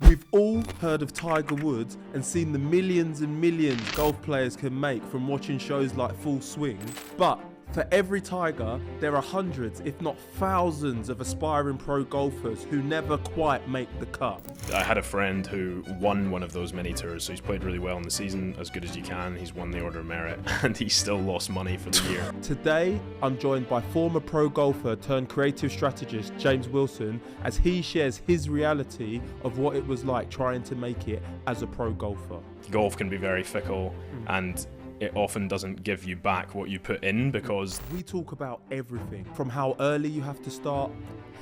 We've all heard of Tiger Woods and seen the millions and millions golf players can make from watching shows like Full Swing, but for every Tiger, there are hundreds, if not thousands, of aspiring pro golfers who never quite make the cut. I had a friend who won one of those mini tours, so he's played really well in the season, as good as you can. He's won the Order of Merit, and he still lost money for the year. Today, I'm joined by former pro golfer turned creative strategist James Wilson as he shares his reality of what it was like trying to make it as a pro golfer. Golf can be very fickle, and it often doesn't give you back what you put in, because we talk about everything from how early you have to start,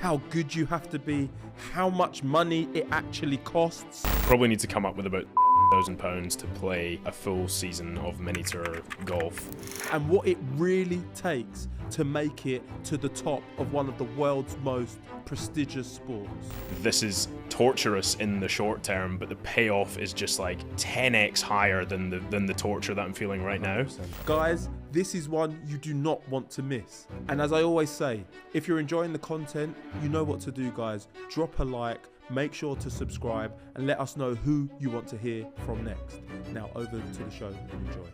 how good you have to be, how much money it actually costs. Probably need to come up with about £1,000 to play a full season of mini tour golf. And what it really takes to make it to the top of one of the world's most prestigious sports. This is torturous in the short term, but the payoff is just like 10x higher than the torture that I'm feeling right now. Guys, this is one you do not want to miss. And as I always say, if you're enjoying the content, you know what to do, guys. Drop a like, make sure to subscribe, and let us know who you want to hear from next. Now over to the show and enjoy.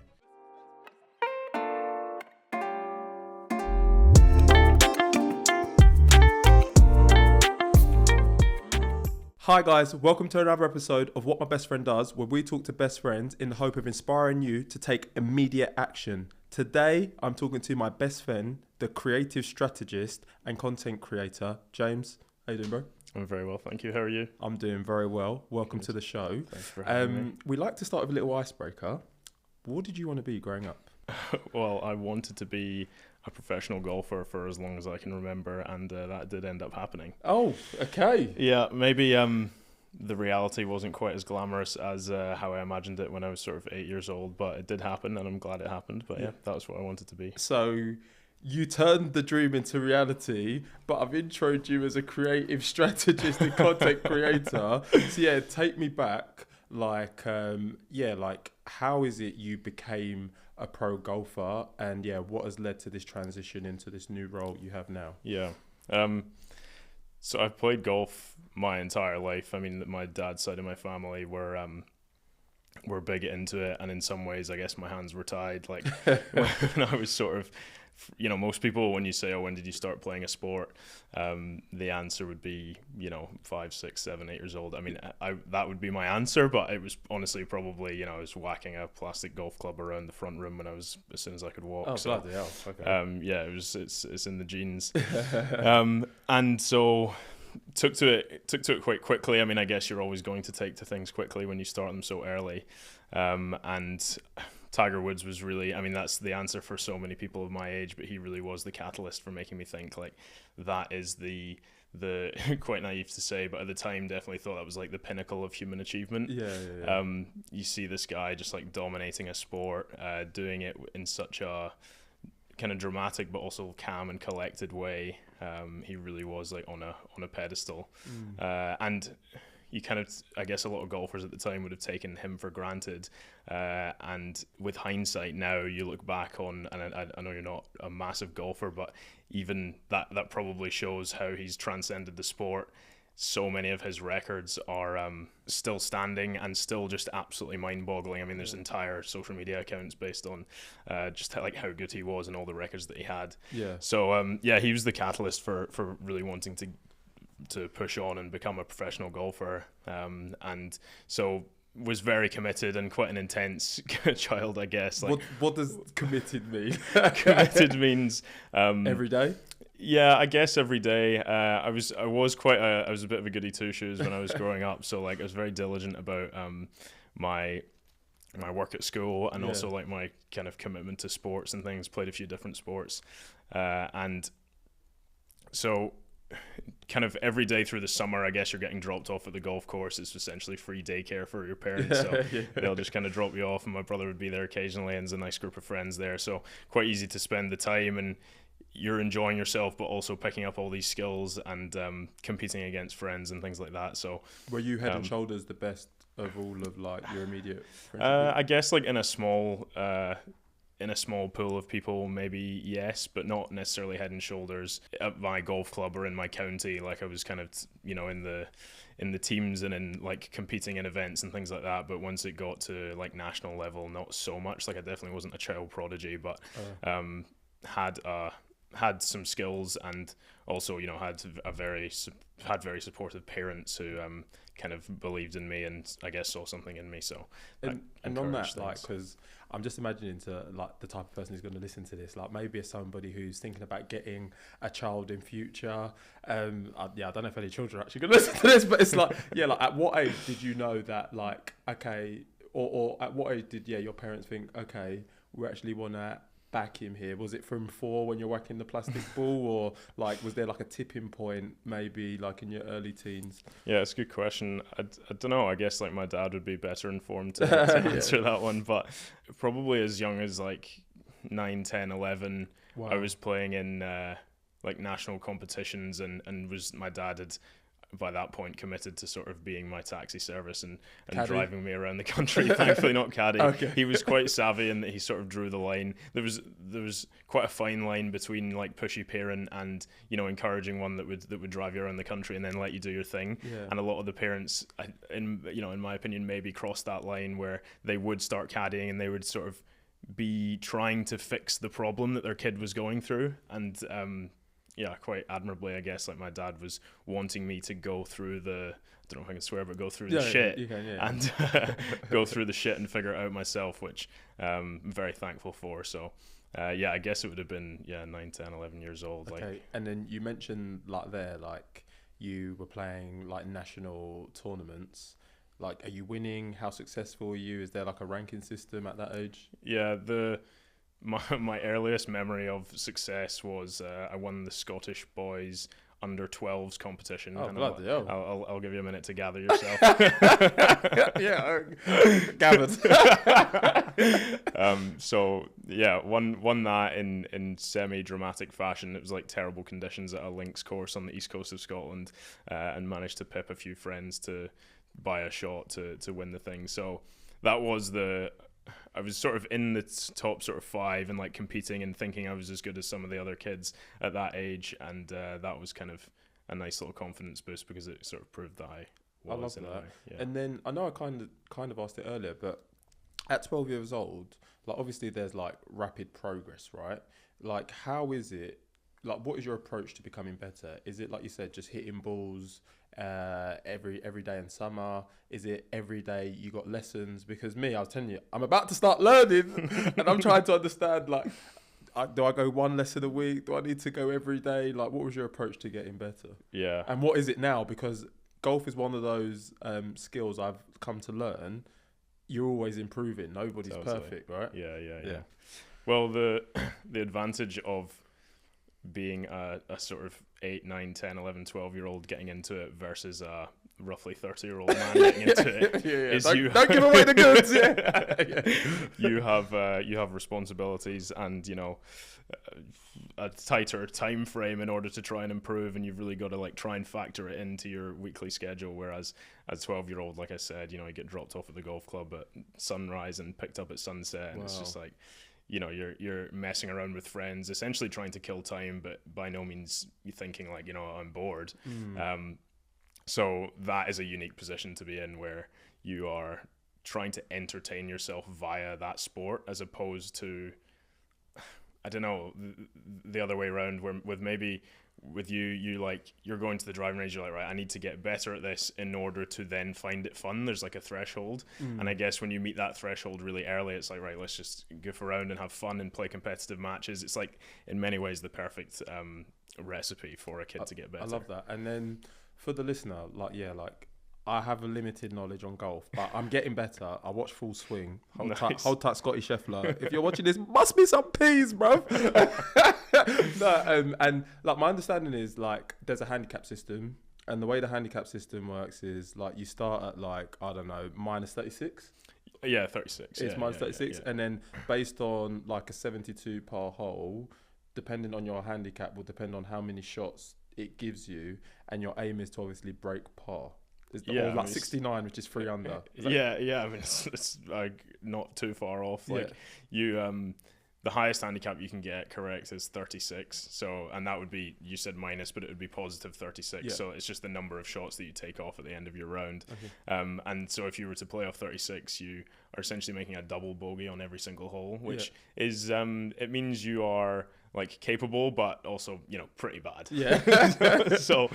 Hi guys, welcome to another episode of What My Best Friend Does, where we talk to best friends in the hope of inspiring you to take immediate action. Today, I'm talking to my best friend, the creative strategist and content creator, James. How you doing, bro? I'm very well, thank you. How are you? I'm doing very well. Welcome to the show. Thanks for having me. We like to start with a little icebreaker. What did you want to be growing up? Well, I wanted to be a professional golfer for as long as I can remember, and that did end up happening. Oh, okay. Yeah, maybe the reality wasn't quite as glamorous as how I imagined it when I was sort of 8 years old, but it did happen, and I'm glad it happened. But yeah, that was what I wanted to be. So you turned the dream into reality, but I've introed you as a creative strategist and content creator. So yeah, take me back. Like how is it you became a pro golfer, and what has led to this transition into this new role you have now? Yeah. So I've played golf my entire life. I mean, my dad's side of my family were big into it, and in some ways, I guess my hands were tied. Like when I was sort of, most people, when you say, "Oh, when did you start playing a sport?" The answer would be, 5, 6, 7, 8 years old. I mean, that would be my answer, but it was honestly probably, I was whacking a plastic golf club around the front room as soon as I could walk. Oh, so, bloody hell. Okay. It's in the genes. And so took to it quite quickly. I mean, I guess you're always going to take to things quickly when you start them so early. And Tiger Woods was really, I mean, that's the answer for so many people of my age, but he really was the catalyst for making me think like that is the quite naive to say, but at the time definitely thought that was like the pinnacle of human achievement. Yeah. You see this guy just like dominating a sport, doing it in such a kind of dramatic but also calm and collected way. He really was like on a pedestal. And you kind of, I guess a lot of golfers at the time would have taken him for granted. And with hindsight now, you look back on, and I know you're not a massive golfer, but even that probably shows how he's transcended the sport. So many of his records are still standing and still just absolutely mind-boggling. I mean, there's entire social media accounts based on just how good he was and all the records that he had. Yeah. So, he was the catalyst for really wanting to push on and become a professional golfer, and so was very committed and quite an intense child, I guess. Like, what does committed mean? Committed means every day. Yeah, I guess every day. I was a bit of a goody two shoes when I was growing up, so like I was very diligent about my work at school, and also like my kind of commitment to sports and things. Played a few different sports, and so kind of every day through the summer, I guess you're getting dropped off at the golf course. It's essentially free daycare for your parents. So they'll just kind of drop you off, and my brother would be there occasionally, and there's a nice group of friends there. So quite easy to spend the time, and you're enjoying yourself, but also picking up all these skills and competing against friends and things like that. So were you head and shoulders the best of all of like your immediate friends? I guess like in a small in a small pool of people, maybe yes, but not necessarily head and shoulders at my golf club or in my county. Like I was kind of, in the teams and in like competing in events and things like that. But once it got to like national level, not so much. Like I definitely wasn't a child prodigy, but had some skills, and also had very supportive parents who kind of believed in me and I guess saw something in me. So and on that, like, because I'm just imagining to like the type of person who's going to listen to this, like maybe as somebody who's thinking about getting a child in future. I don't know if any children are actually going to listen to this, but it's like, like at what age did you know that, like, okay, or at what age did your parents think, okay, we actually want to back him here? Was it from 4 when you're whacking the plastic ball, or like was there like a tipping point maybe like in your early teens? Yeah, it's a good question. I don't know. I guess like my dad would be better informed to answer that one, but probably as young as like 9, 10, 11, wow. I was playing in like national competitions, and my dad had by that point committed to sort of being my taxi service and driving me around the country. Thankfully not caddy. Okay. He was quite savvy in that he sort of drew the line. There was quite a fine line between like pushy parent and encouraging one that would drive you around the country and then let you do your thing. Yeah. And a lot of the parents, in my opinion, maybe crossed that line where they would start caddying and they would sort of be trying to fix the problem that their kid was going through. And quite admirably, I guess, like my dad was wanting me to go through the, I don't know if I can swear, but go through the shit and go through the shit and figure it out myself, which I'm very thankful for. So, I guess it would have been, 9, 10, 11 years old. Okay, like, and then you mentioned like you were playing like national tournaments. Like, are you winning? How successful are you? Is there like a ranking system at that age? Yeah, my earliest memory of success was I won the Scottish boys under 12s competition. Oh, bloody hell. I'll give you a minute to gather yourself. Gathered. Won that in semi-dramatic fashion. It was like terrible conditions at a links course on the east coast of Scotland, and managed to pip a few friends to buy a shot to win the thing. So that was I was sort of in the top sort of 5 and like competing and thinking I was as good as some of the other kids at that age, and that was kind of a nice little confidence boost because it sort of proved that I was. I love that. Yeah. And then I know I kind of asked it earlier, but at 12 years old, like obviously there's like rapid progress, right? Like how is it? Like what is your approach to becoming better? Is it like you said, just hitting balls every day in summer? Is it every day you got lessons? Because me, I was telling you, I'm about to start learning and I'm trying to understand, like, do I go 1 lesson a week? Do I need to go every day? Like, what was your approach to getting better? Yeah. And what is it now? Because golf is one of those skills I've come to learn. You're always improving. Nobody's perfect, right? Yeah. Well, the advantage of being a sort of 8, 9, 10, 11, 12-year-old getting into it versus a roughly 30-year-old man getting into it is don't give away the goods. You have responsibilities and a tighter time frame in order to try and improve, and you've really got to like try and factor it into your weekly schedule. Whereas as a 12-year-old, like I said, you get dropped off at the golf club at sunrise and picked up at sunset, and it's just like, you're messing around with friends, essentially trying to kill time, but by no means you thinking like, I'm bored. So that is a unique position to be in, where you are trying to entertain yourself via that sport, as opposed to, I don't know, the other way around, where with you're going to the driving range, you're like, right, I need to get better at this in order to then find it fun. There's like a threshold. And I guess when you meet that threshold really early, it's like, right, let's just goof around and have fun and play competitive matches. It's like in many ways the perfect recipe for a kid to get better. I love that. And then for the listener, like I have a limited knowledge on golf, but I'm getting better. I watch Full Swing. Hold tight, Scotty Scheffler. If you're watching this, must be some peas, bro. And like my understanding is like there's a handicap system, and the way the handicap system works is like you start at like, I don't know, minus 36. Yeah, 36. It's minus 36, and then based on like a 72 par hole, depending on your handicap, will depend on how many shots it gives you, and your aim is to obviously break par. Or like 69, which is 3 under. I mean, it's like not too far off. Like you, the highest handicap you can get correct is 36. So, and that would be, you said minus, but it would be positive 36. Yeah. So it's just the number of shots that you take off at the end of your round. Okay. And so if you were to play off 36, you are essentially making a double bogey on every single hole, which is, it means you are like capable, but also, you know, pretty bad. Yeah. So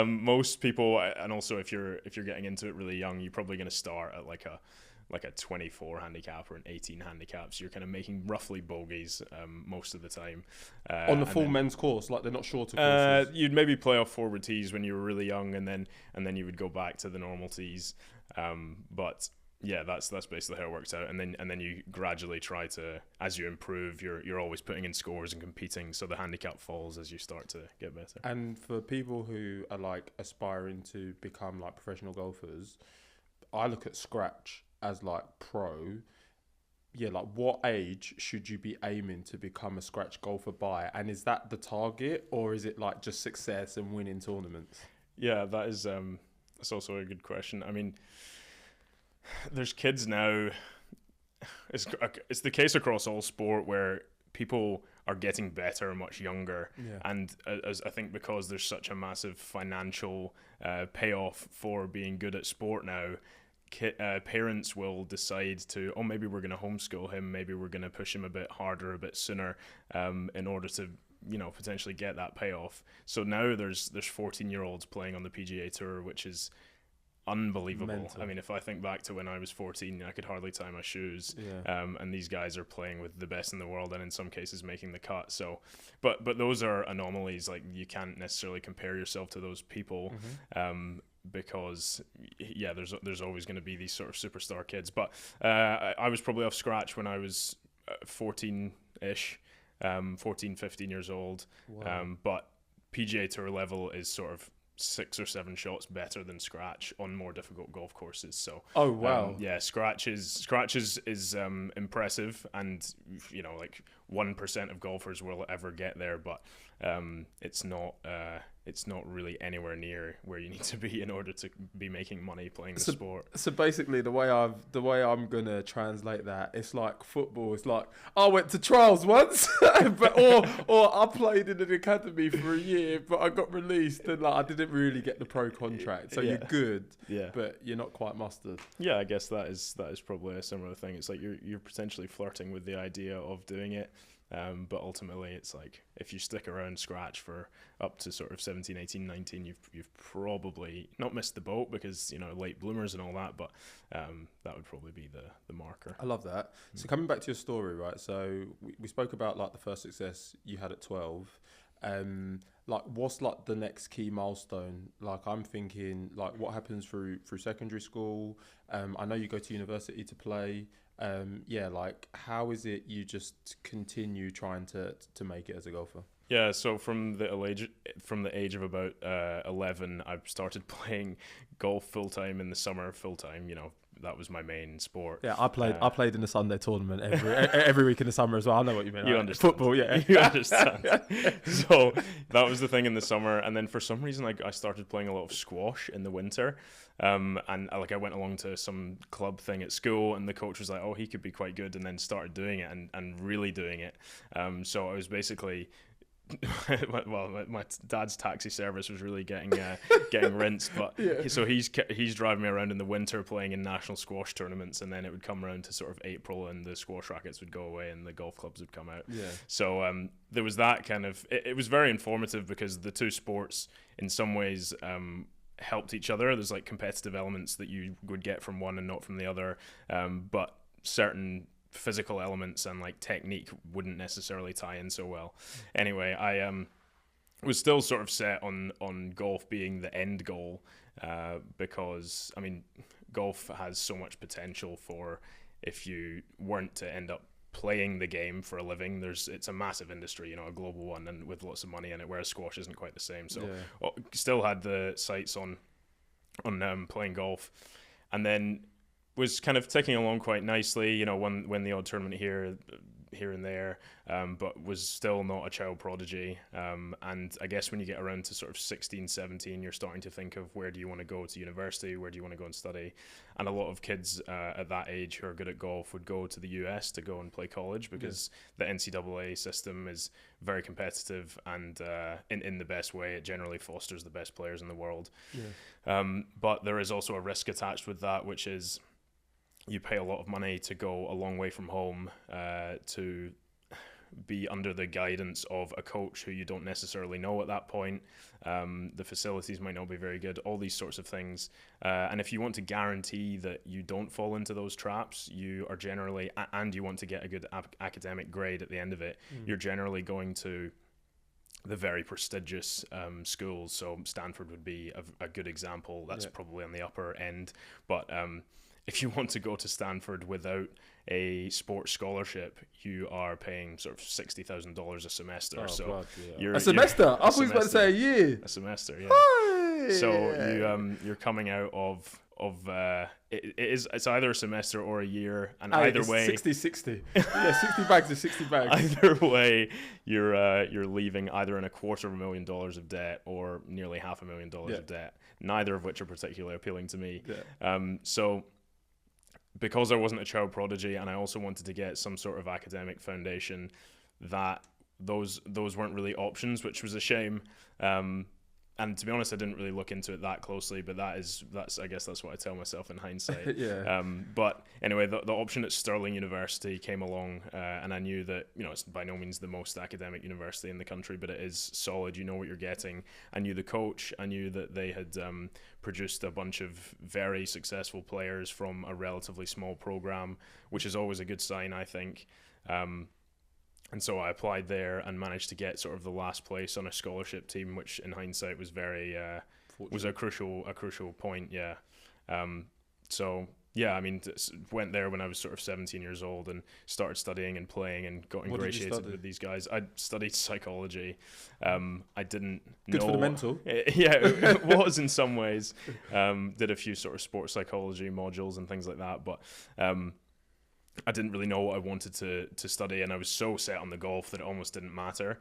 most people, and also if you're getting into it really young, you're probably going to start at like a 24 handicap or an 18 handicap, so you're kind of making roughly bogeys most of the time. On the full men's course, like they're not shorter courses? You'd maybe play off forward tees when you were really young, and then you would go back to the normal tees. But yeah, that's basically how it works out. And then you gradually try to, as you improve, you're always putting in scores and competing, so the handicap falls as you start to get better. And for people who are like aspiring to become like professional golfers, I look at scratch as like pro. Yeah, like what age should you be aiming to become a scratch golfer by? And is that the target, or is it like just success and winning tournaments? Yeah, that's also a good question. I mean, there's kids now. It's the case across all sport where people are getting better much younger, and as I think because there's such a massive financial payoff for being good at sport now, parents will decide to, maybe we're going to homeschool him, maybe we're going to push him a bit harder, a bit sooner, in order to, you know, potentially get that payoff. So now there's 14-year-olds playing on the PGA Tour, which is unbelievable. Mental. I mean, if I think back to when I was 14, I could hardly tie my shoes. And these guys are playing with the best in the world, and in some cases making the cut. So, but those are anomalies. Like, you can't necessarily compare yourself to those people. Because there's always going to be these sort of superstar kids. But I was probably off scratch when I was 14-ish, 14, 15 years old. Wow. But PGA Tour level is sort of 6 or 7 shots better than scratch on more difficult golf courses. So scratch is impressive, and you know, like 1% of golfers will ever get there, but it's not really anywhere near where you need to be in order to be making money playing the sport. So basically, the way I'm gonna translate that, it's like football. It's like I went to trials once, or I played in an academy for a year, but I got released, and like I didn't really get the pro contract. So you're good, but you're not quite mustard. Yeah, I guess that is probably a similar thing. It's like you're potentially flirting with the idea of doing it. But ultimately it's like, if you stick around scratch for up to sort of 17, 18, 19, you've probably not missed the boat, because, you know, late bloomers and all that, but that would probably be the marker. I love that. So coming back to your story, right? So we spoke about like the first success you had at 12. Like, what's like the next key milestone? Like, I'm thinking like what happens through secondary school. I know you go to university to play. Like, how is it you just continue trying to make it as a golfer? Yeah, so from the age of about 11, I started playing golf full time in the summer. Full time, you know, that was my main sport. Yeah, I played in the Sunday tournament every week in the summer as well. I know what you mean. You understand football, yeah. You understand. So that was the thing in the summer, and then for some reason, like, I started playing a lot of squash in the winter. And like, I went along to some club thing at school, and the coach was like, "Oh, he could be quite good," and then started doing it and really doing it. So I was basically. Well, my dad's taxi service was really getting rinsed, but so he's driving me around in the winter playing in national squash tournaments, and then it would come around to sort of April, and the squash rackets would go away, and the golf clubs would come out. So there was that kind of. It was very informative, because the two sports in some ways helped each other. There's like competitive elements that you would get from one and not from the other, but certain physical elements and like technique wouldn't necessarily tie in so well. Anyway, I was still sort of set on golf being the end goal, because I mean, golf has so much potential for, if you weren't to end up playing the game for a living, it's a massive industry, you know, a global one, and with lots of money in it, whereas squash isn't quite the same. So still had the sights on playing golf, and then was kind of ticking along quite nicely, you know, won the odd tournament here here and there, but was still not a child prodigy. And I guess when you get around to sort of 16, 17, you're starting to think of where do you want to go to university, where do you want to go and study. And a lot of kids at that age who are good at golf would go to the US to go and play college, because the NCAA system is very competitive, and in the best way. It generally fosters the best players in the world. But there is also a risk attached with that, which is you pay a lot of money to go a long way from home to be under the guidance of a coach who you don't necessarily know at that point. The facilities might not be very good, all these sorts of things. And if you want to guarantee that you don't fall into those traps, you are generally, and you want to get a good academic grade at the end of it, you're generally going to the very prestigious schools. So Stanford would be a good example. That's probably on the upper end. But if you want to go to Stanford without a sports scholarship, you are paying sort of $60,000 a semester. Oh, so God, a semester? I thought he was about to say a year. A semester, yeah. Hey! So you're coming out of it's either a semester or a year, and either way 60 yeah, 60 bags is 60 bags. Either way, you're leaving either in $250,000 of debt or nearly $500,000 of debt, neither of which are particularly appealing to me. So because I wasn't a child prodigy, and I also wanted to get some sort of academic foundation, that those weren't really options, which was a shame. And to be honest, I didn't really look into it that closely, but that's I guess that's what I tell myself in hindsight. But anyway, the option at Stirling University came along, and I knew that, it's by no means the most academic university in the country, but it is solid. You know what you're getting. I knew the coach. I knew that they had produced a bunch of very successful players from a relatively small program, which is always a good sign, I think. And so I applied there and managed to get sort of the last place on a scholarship team, which in hindsight was very was a crucial point. So yeah, I mean, went there when I was sort of 17 years old and started studying and playing and got ingratiated with these guys. I studied psychology. I didn't Good know for the mental. It was in some ways. Did a few sort of sports psychology modules and things like that, but I didn't really know what I wanted to study, and I was so set on the golf that it almost didn't matter.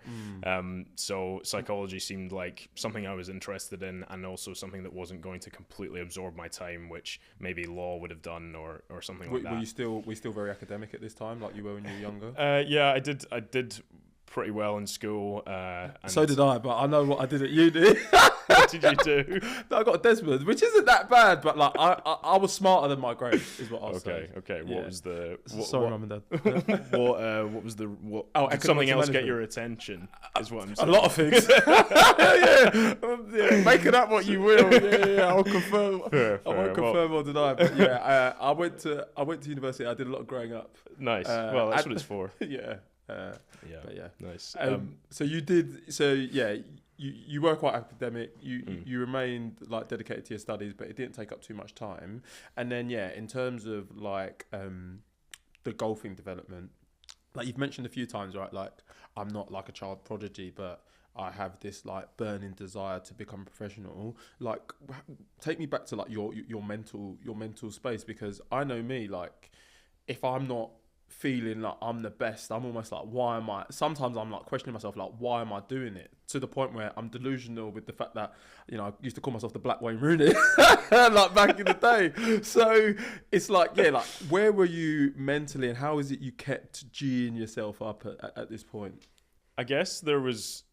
So psychology seemed like something I was interested in, and also something that wasn't going to completely absorb my time, which maybe law would have done, or something like that. Were you still very academic at this time, like you were when you were younger? Yeah, I did pretty well in school. And so did I, but I know what I did at uni. What did you do? I got a Desmond, which isn't that bad, but like I was smarter than my grade, is what I'll say. Okay. What was the? Sorry, Mum and Dad. What was the? Oh, did something else get your attention? Is what I'm saying. A lot of things. Making up what you will. Yeah. I'll confirm. Fair. I won't confirm or deny. But yeah, I went to university. I did a lot of growing up. Nice. Well, that's what it's for. Yeah. But yeah. Nice. So you did. So yeah. You were quite academic. You remained like dedicated to your studies, but it didn't take up too much time. And then in terms of like the golfing development, like you've mentioned a few times, right? Like I'm not like a child prodigy, but I have this like burning desire to become a professional. Like take me back to like your mental space, because I know me, like if I'm not feeling like I'm the best, I'm almost like, why am I? Sometimes I'm like questioning myself, like, why am I doing it? To the point where I'm delusional with the fact that, I used to call myself the Black Wayne Rooney, like back in the day. So it's like, like where were you mentally, and how is it you kept G'ing yourself up at this point? I guess there was,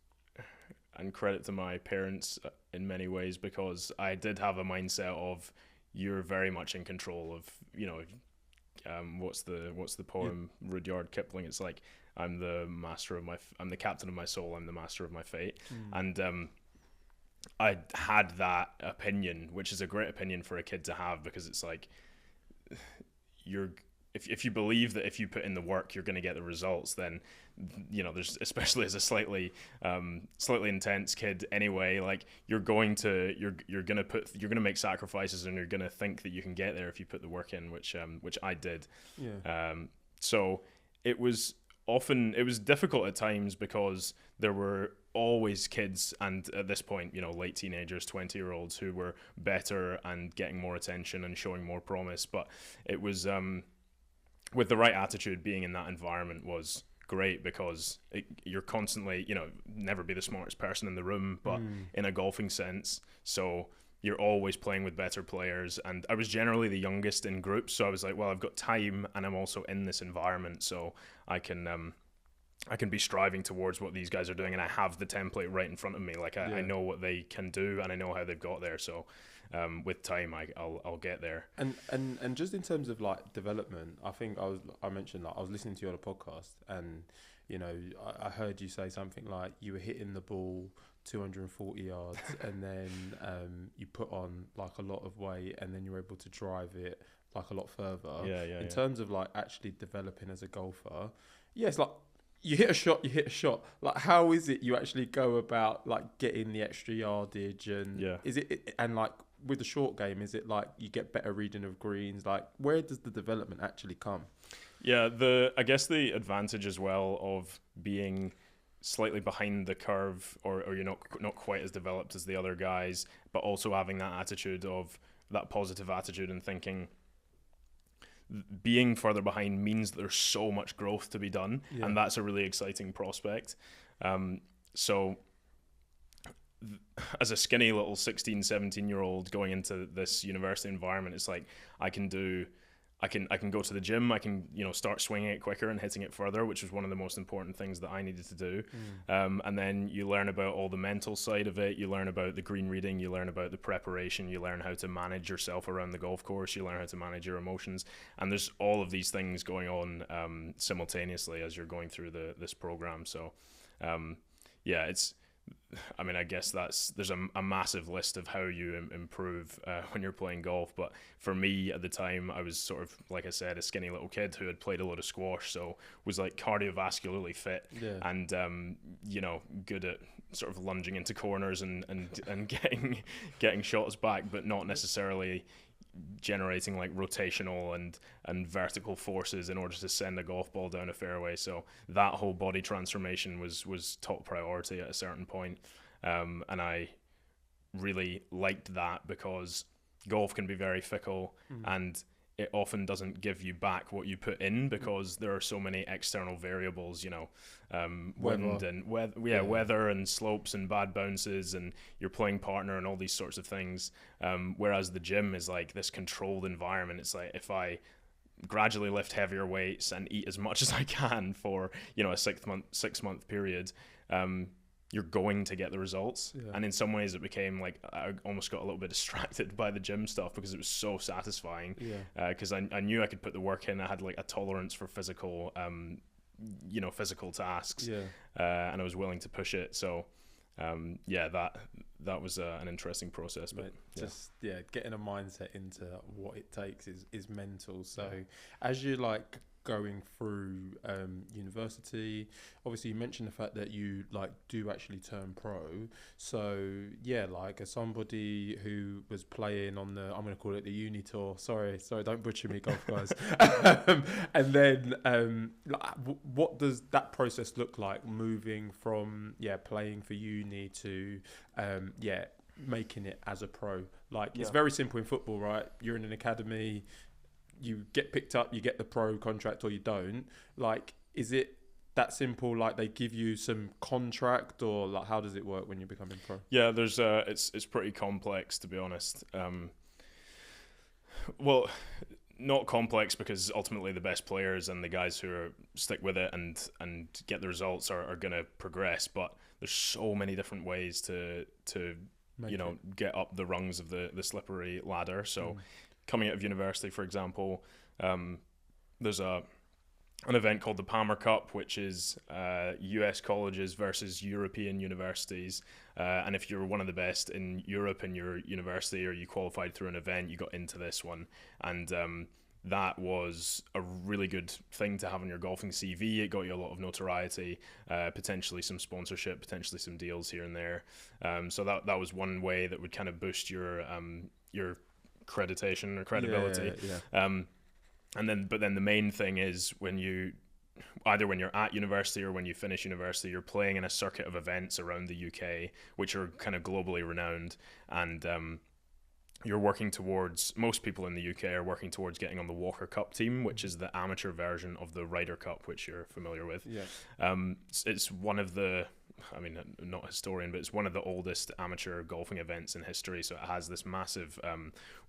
and credit to my parents in many ways, because I did have a mindset of you're very much in control of, what's the poem, Rudyard Kipling? It's like I'm the captain of my soul, I'm the master of my fate. And I had that opinion, which is a great opinion for a kid to have, because it's like if you believe that if you put in the work you're going to get the results, then there's, especially as a slightly intense kid anyway, like you're going to make sacrifices, and you're going to think that you can get there if you put the work in, which I did. So it was difficult at times, because there were always kids, and at this point late teenagers, 20-year-olds, who were better and getting more attention and showing more promise. But it was with the right attitude, being in that environment was great because you're constantly, never be the smartest person in the room, but in a golfing sense. So you're always playing with better players. And I was generally the youngest in groups, so I was like, well, I've got time and I'm also in this environment, so I can be striving towards what these guys are doing, and I have the template right in front of me. Like I know what they can do, and I know how they've got there. So with time, I'll get there. And just in terms of like development, I think I mentioned like I was listening to you on a podcast, and I heard you say something like you were hitting the ball 240 yards, and then you put on like a lot of weight, and then you're able to drive it like a lot further. In terms of like actually developing as a golfer, it's like you hit a shot. Like, how is it you actually go about like getting the extra yardage, and is it, and like with the short game, is it like you get better reading of greens? Like, where does the development actually come? Yeah, I guess the advantage as well of being slightly behind the curve, or you're not quite as developed as the other guys, but also having that positive attitude and thinking being further behind means that there's so much growth to be done, and that's a really exciting prospect. So as a skinny little 16, 17-year-old going into this university environment, it's like I can go to the gym, I can start swinging it quicker and hitting it further, which was one of the most important things that I needed to do. And then you learn about all the mental side of it, you learn about the green reading, you learn about the preparation, you learn how to manage yourself around the golf course, you learn how to manage your emotions, and there's all of these things going on simultaneously as you're going through this program. So I guess there's a massive list of how you improve when you're playing golf. But for me at the time, I was sort of, like I said, a skinny little kid who had played a lot of squash, so was like cardiovascularly fit and good at sort of lunging into corners and getting shots back, but not necessarily generating like rotational and vertical forces in order to send a golf ball down a fairway. So that whole body transformation was top priority at a certain point. And I really liked that because golf can be very fickle, and it often doesn't give you back what you put in because there are so many external variables, wind and weather and slopes and bad bounces and your playing partner and all these sorts of things. Whereas the gym is like this controlled environment. It's like if I gradually lift heavier weights and eat as much as I can for a 6 month period, you're going to get the results. And in some ways it became like I almost got a little bit distracted by the gym stuff because it was so satisfying, because I knew I could put the work in. I had like a tolerance for physical tasks, and I was willing to push it. So that was an interesting process. But getting a mindset into what it takes is mental. So as you're like going through university, obviously you mentioned the fact that you like do actually turn pro. So like as somebody who was playing on the, I'm going to call it the uni tour, sorry don't butcher me, golf guys. And then what does that process look like, moving from playing for uni to making it as a pro? Like it's very simple in football, right? You're in an academy, you get picked up, you get the pro contract, or you don't. Like, is it that simple? Like, they give you some contract, or like, how does it work when you're becoming pro? Yeah, there's it's pretty complex, to be honest. Well, not complex because ultimately the best players and the guys who stick with it and get the results are going to progress. But there's so many different ways to get up the rungs of the slippery ladder. So. Coming out of university, for example, there's an event called the Palmer Cup, which is US colleges versus European universities. And if you're one of the best in Europe in your university, or you qualified through an event, you got into this one. And that was a really good thing to have on your golfing CV. It got you a lot of notoriety, potentially some sponsorship, potentially some deals here and there. So that was one way that would kind of boost your accreditation or credibility. But then the main thing is when you're at university or when you finish university, you're playing in a circuit of events around the UK which are kind of globally renowned, and you're working towards, most people in the UK are working towards getting on the Walker Cup team, which is the amateur version of the Ryder Cup, which you're familiar with. Yeah. It's one of the, I mean, not a historian, but it's one of the oldest amateur golfing events in history. So it has this massive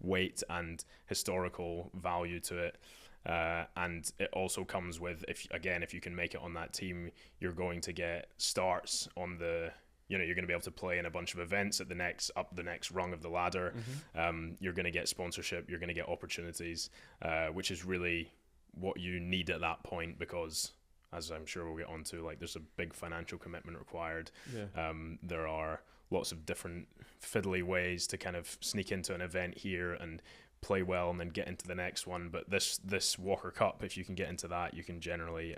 weight and historical value to it. And it also comes with, if you can make it on that team, you're going to get starts on the, you're going to be able to play in a bunch of events at the next rung of the ladder. You're going to get sponsorship, you're going to get opportunities, which is really what you need at that point, because as I'm sure we'll get onto, like, there's a big financial commitment required. There are lots of different fiddly ways to kind of sneak into an event here and play well and then get into the next one. But this Walker Cup, if you can get into that, you can generally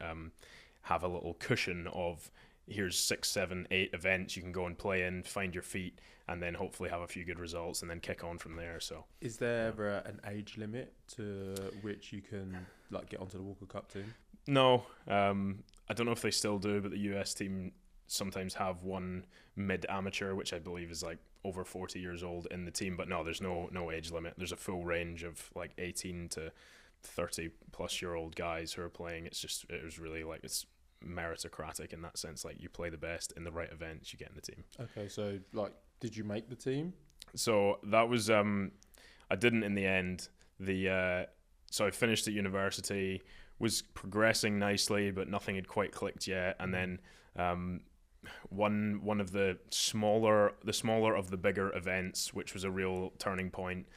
have a little cushion of, here's 6, 7, 8 events you can go and play in, find your feet, and then hopefully have a few good results and then kick on from there. So is there ever an age limit to which you can, like, get onto the Walker Cup team? No, I don't know if they still do, but the US team sometimes have one mid-amateur, which I believe is like over 40 years old in the team. But no, there's no age limit. There's a full range of like 18 to 30 plus year old guys who are playing. It was really like, it's meritocratic in that sense. Like, you play the best in the right events, you get in the team. Okay, so like, did you make the team? So that was I didn't in the end. So I finished at university, was progressing nicely, but nothing had quite clicked yet. And then one of the smaller of the bigger events, which was a real turning point.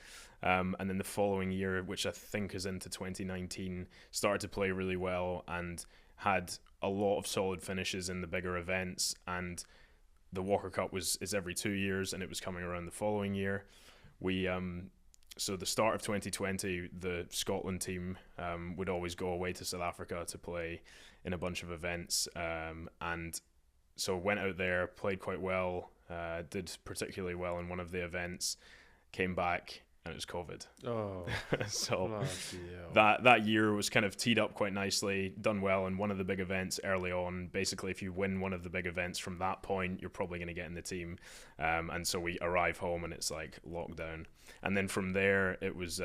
And then the following year, which I think is into 2019, started to play really well and had a lot of solid finishes in the bigger events. And the Walker Cup is every 2 years, and it was coming around the following year. We so the start of 2020, the Scotland team would always go away to South Africa to play in a bunch of events, and so went out there, played quite well, did particularly well in one of the events, came back, and it was COVID. Oh, so that year was kind of teed up quite nicely, done well in one of the big events early on. Basically, if you win one of the big events from that point, you're probably going to get in the team. And so we arrive home and it's like lockdown. And then from there, it was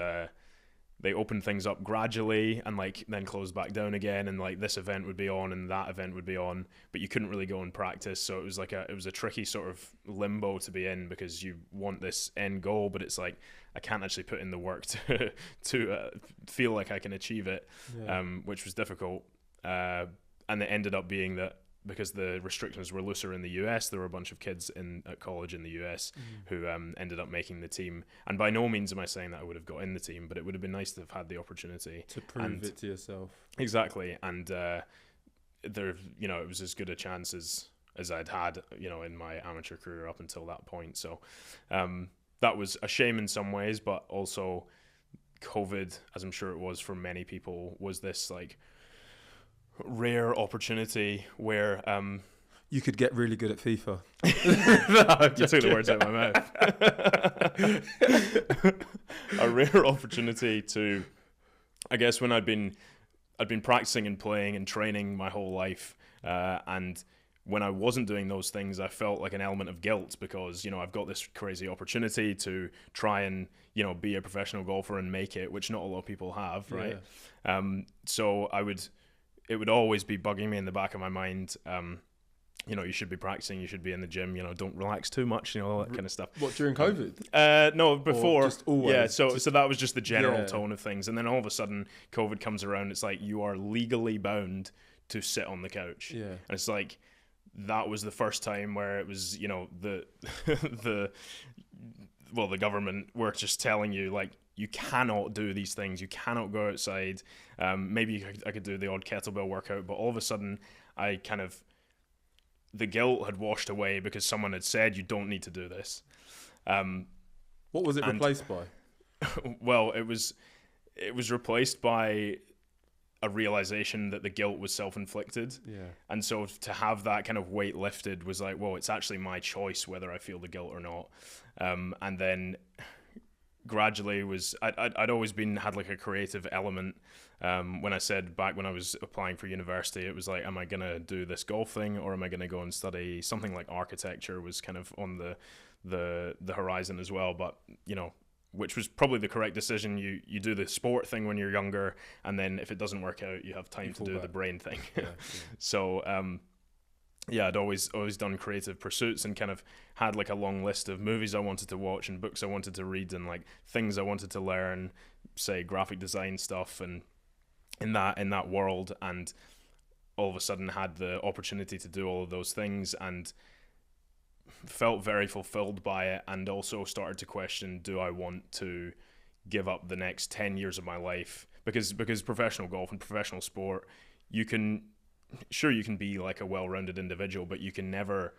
they opened things up gradually and like then closed back down again, and like this event would be on and that event would be on, but you couldn't really go and practice. So it was like it was a tricky sort of limbo to be in, because you want this end goal, but it's like, I can't actually put in the work to feel like I can achieve it, which was difficult. And it ended up being that because the restrictions were looser in the US, there were a bunch of kids at college in the US who ended up making the team. And by no means am I saying that I would have got in the team, but it would have been nice to have had the opportunity to prove it to yourself. Exactly. And there, it was as good a chance as I'd had, in my amateur career up until that point. So that was a shame in some ways, but also COVID, as I'm sure it was for many people, was this like rare opportunity where you could get really good at FIFA. You took the words out of my mouth. A rare opportunity to, I guess, when I'd been practicing and playing and training my whole life, and when I wasn't doing those things, I felt like an element of guilt because, I've got this crazy opportunity to try and, be a professional golfer and make it, which not a lot of people have, right? Yeah. So it would always be bugging me in the back of my mind. You should be practicing, you should be in the gym, don't relax too much, all that kind of stuff. What, during COVID? No, before. Or just always? Yeah, so that was just the general tone of things. And then all of a sudden, COVID comes around. It's like, you are legally bound to sit on the couch. Yeah. And it's like, that was the first time where it was, the government were just telling you, like, you cannot do these things. You cannot go outside. Maybe I could do the odd kettlebell workout, but all of a sudden, the guilt had washed away because someone had said, you don't need to do this. What was it replaced by? Well, it was replaced by a realization that the guilt was self-inflicted. Yeah. And so to have that kind of weight lifted was like, well, it's actually my choice whether I feel the guilt or not. And then gradually I'd always had like a creative element. When I said back when I was applying for university, it was like, am I going to do this golf thing or am I going to go and study something like architecture was kind of on the horizon as well. But, which was probably the correct decision. You do the sport thing when you're younger, and then if it doesn't work out, you have time to do the brain thing. So I'd always done creative pursuits and kind of had like a long list of movies I wanted to watch and books I wanted to read and like things I wanted to learn, say graphic design stuff, and in that world, and all of a sudden had the opportunity to do all of those things and felt very fulfilled by it, and also started to question, do I want to give up the next 10 years of my life? Because professional golf and professional sport, you can be like a well-rounded individual, but you can never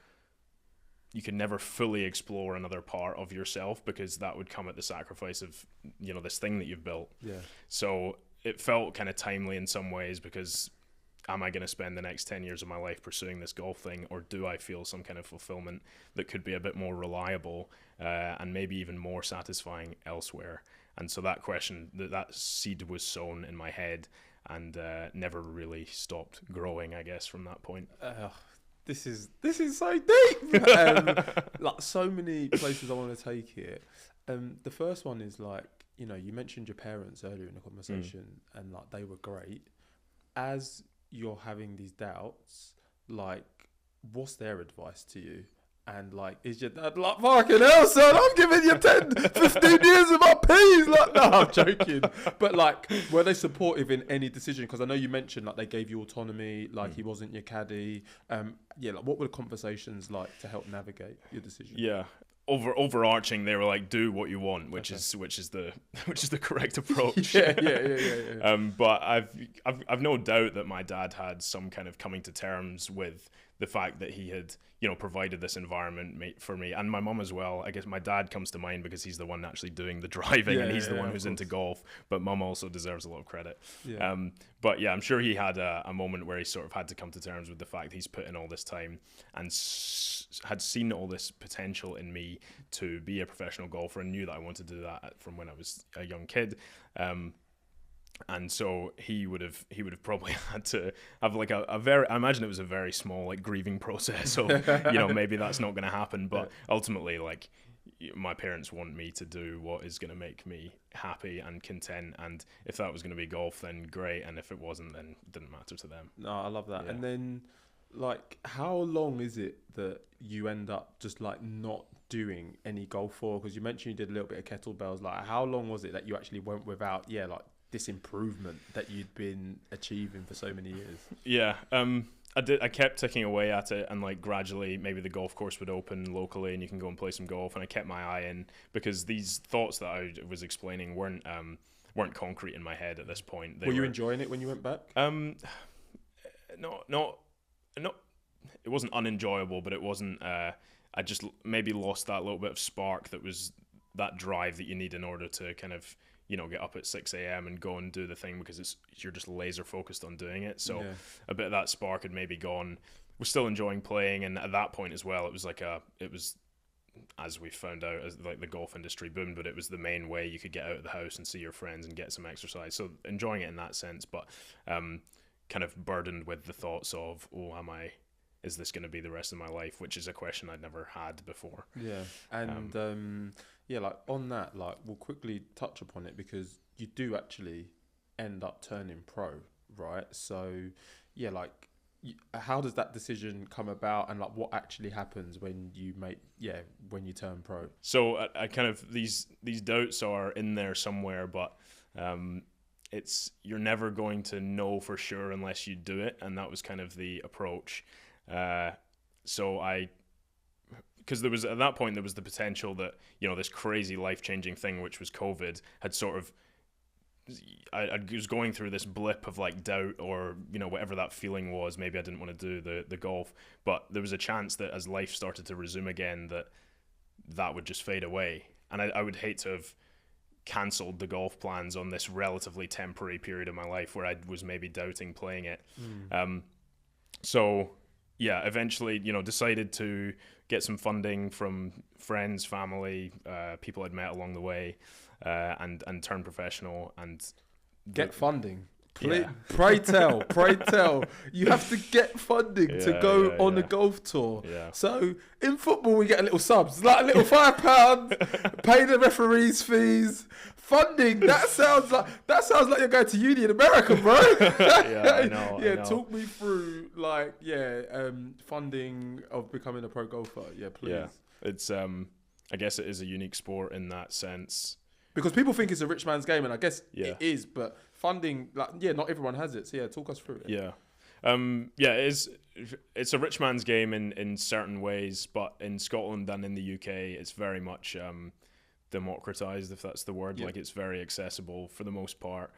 fully explore another part of yourself, because that would come at the sacrifice of, this thing that you've built. So it felt kind of timely in some ways, because am I going to spend the next 10 years of my life pursuing this golf thing, or do I feel some kind of fulfillment that could be a bit more reliable and maybe even more satisfying elsewhere? And so that question, that seed was sown in my head and never really stopped growing, I guess, from that point. This is so deep. Like so many places I want to take it. The first one is like, you mentioned your parents earlier in the conversation, and like they were great. As you're having these doubts, like, what's their advice to you? And like, is your dad like, fucking hell, son, I'm giving you 10, 15 years of my peas? Like, no, I'm joking. But like, were they supportive in any decision? Because I know you mentioned like they gave you autonomy, like he wasn't your caddy. Like what were the conversations like to help navigate your decision? Yeah. Overarching, they were like, do what you want, which is the correct approach. Yeah. But I've no doubt that my dad had some kind of coming to terms with the fact that he had provided this environment for me, and my mum as well. I guess my dad comes to mind because he's the one actually doing the driving, and he's the one who's into golf. But mum also deserves a lot of credit. But yeah, I'm sure he had a moment where he sort of had to come to terms with the fact he's put in all this time and had seen all this potential in me to be a professional golfer, and knew that I wanted to do that from when I was a young kid. And so he would have probably had to have like a very, I imagine it was a very small like grieving process of maybe that's not going to happen, but ultimately like my parents want me to do what is going to make me happy and content, and if that was going to be golf, then great, and if it wasn't, then it didn't matter to them. No, I love that. And then like, how long is it that you end up just like not doing any golf for? Because you mentioned you did a little bit of kettlebells. Like, how long was it that you actually went without like this improvement that you'd been achieving for so many years? I kept ticking away at it, and like gradually maybe the golf course would open locally and you can go and play some golf, and I kept my eye in, because these thoughts that I was explaining weren't concrete in my head at this point. Were you enjoying it when you went back? No, it wasn't unenjoyable, but it wasn't I just maybe lost that little bit of spark, that was that drive that you need in order to kind of get up at 6 a.m. and go and do the thing, because you're just laser focused on doing it. So a bit of that spark had maybe gone. Was still enjoying playing, and at that point as well, it was as we found out, as like the golf industry boomed, but it was the main way you could get out of the house and see your friends and get some exercise. So enjoying it in that sense, but kind of burdened with the thoughts of, is this going to be the rest of my life? Which is a question I'd never had before. Like on that, like we'll quickly touch upon it, because you do actually end up turning pro, right? So how does that decision come about, and like what actually happens when you turn pro? So I kind of these doubts are in there somewhere, but you're never going to know for sure unless you do it, and that was kind of the approach. Because there was, at that point, there was the potential that, this crazy life-changing thing, which was COVID, had sort of, I was going through this blip of like doubt, or, whatever that feeling was. Maybe I didn't want to do the golf, but there was a chance that as life started to resume again, that would just fade away. And I would hate to have cancelled the golf plans on this relatively temporary period of my life where I was maybe doubting playing it. Eventually, decided to get some funding from friends, family, people I'd met along the way, and turn professional and get funding. Yeah. Pray tell. You have to get funding to go on a golf tour. Yeah. So in football, we get a little subs, like a little £5, pay the referees' fees. Funding, that sounds like you're going to uni in America, bro. Yeah, I know. Yeah, talk me through funding of becoming a pro golfer. Yeah, please. Yeah, it's I guess it is a unique sport in that sense. Because people think it's a rich man's game, and I guess Yeah. it is, but funding, not everyone has it. So yeah, talk us through it. Yeah. It's a rich man's game in certain ways, but in Scotland and in the UK, it's very much democratized, if that's the word. Yeah. Like, it's very accessible for the most part.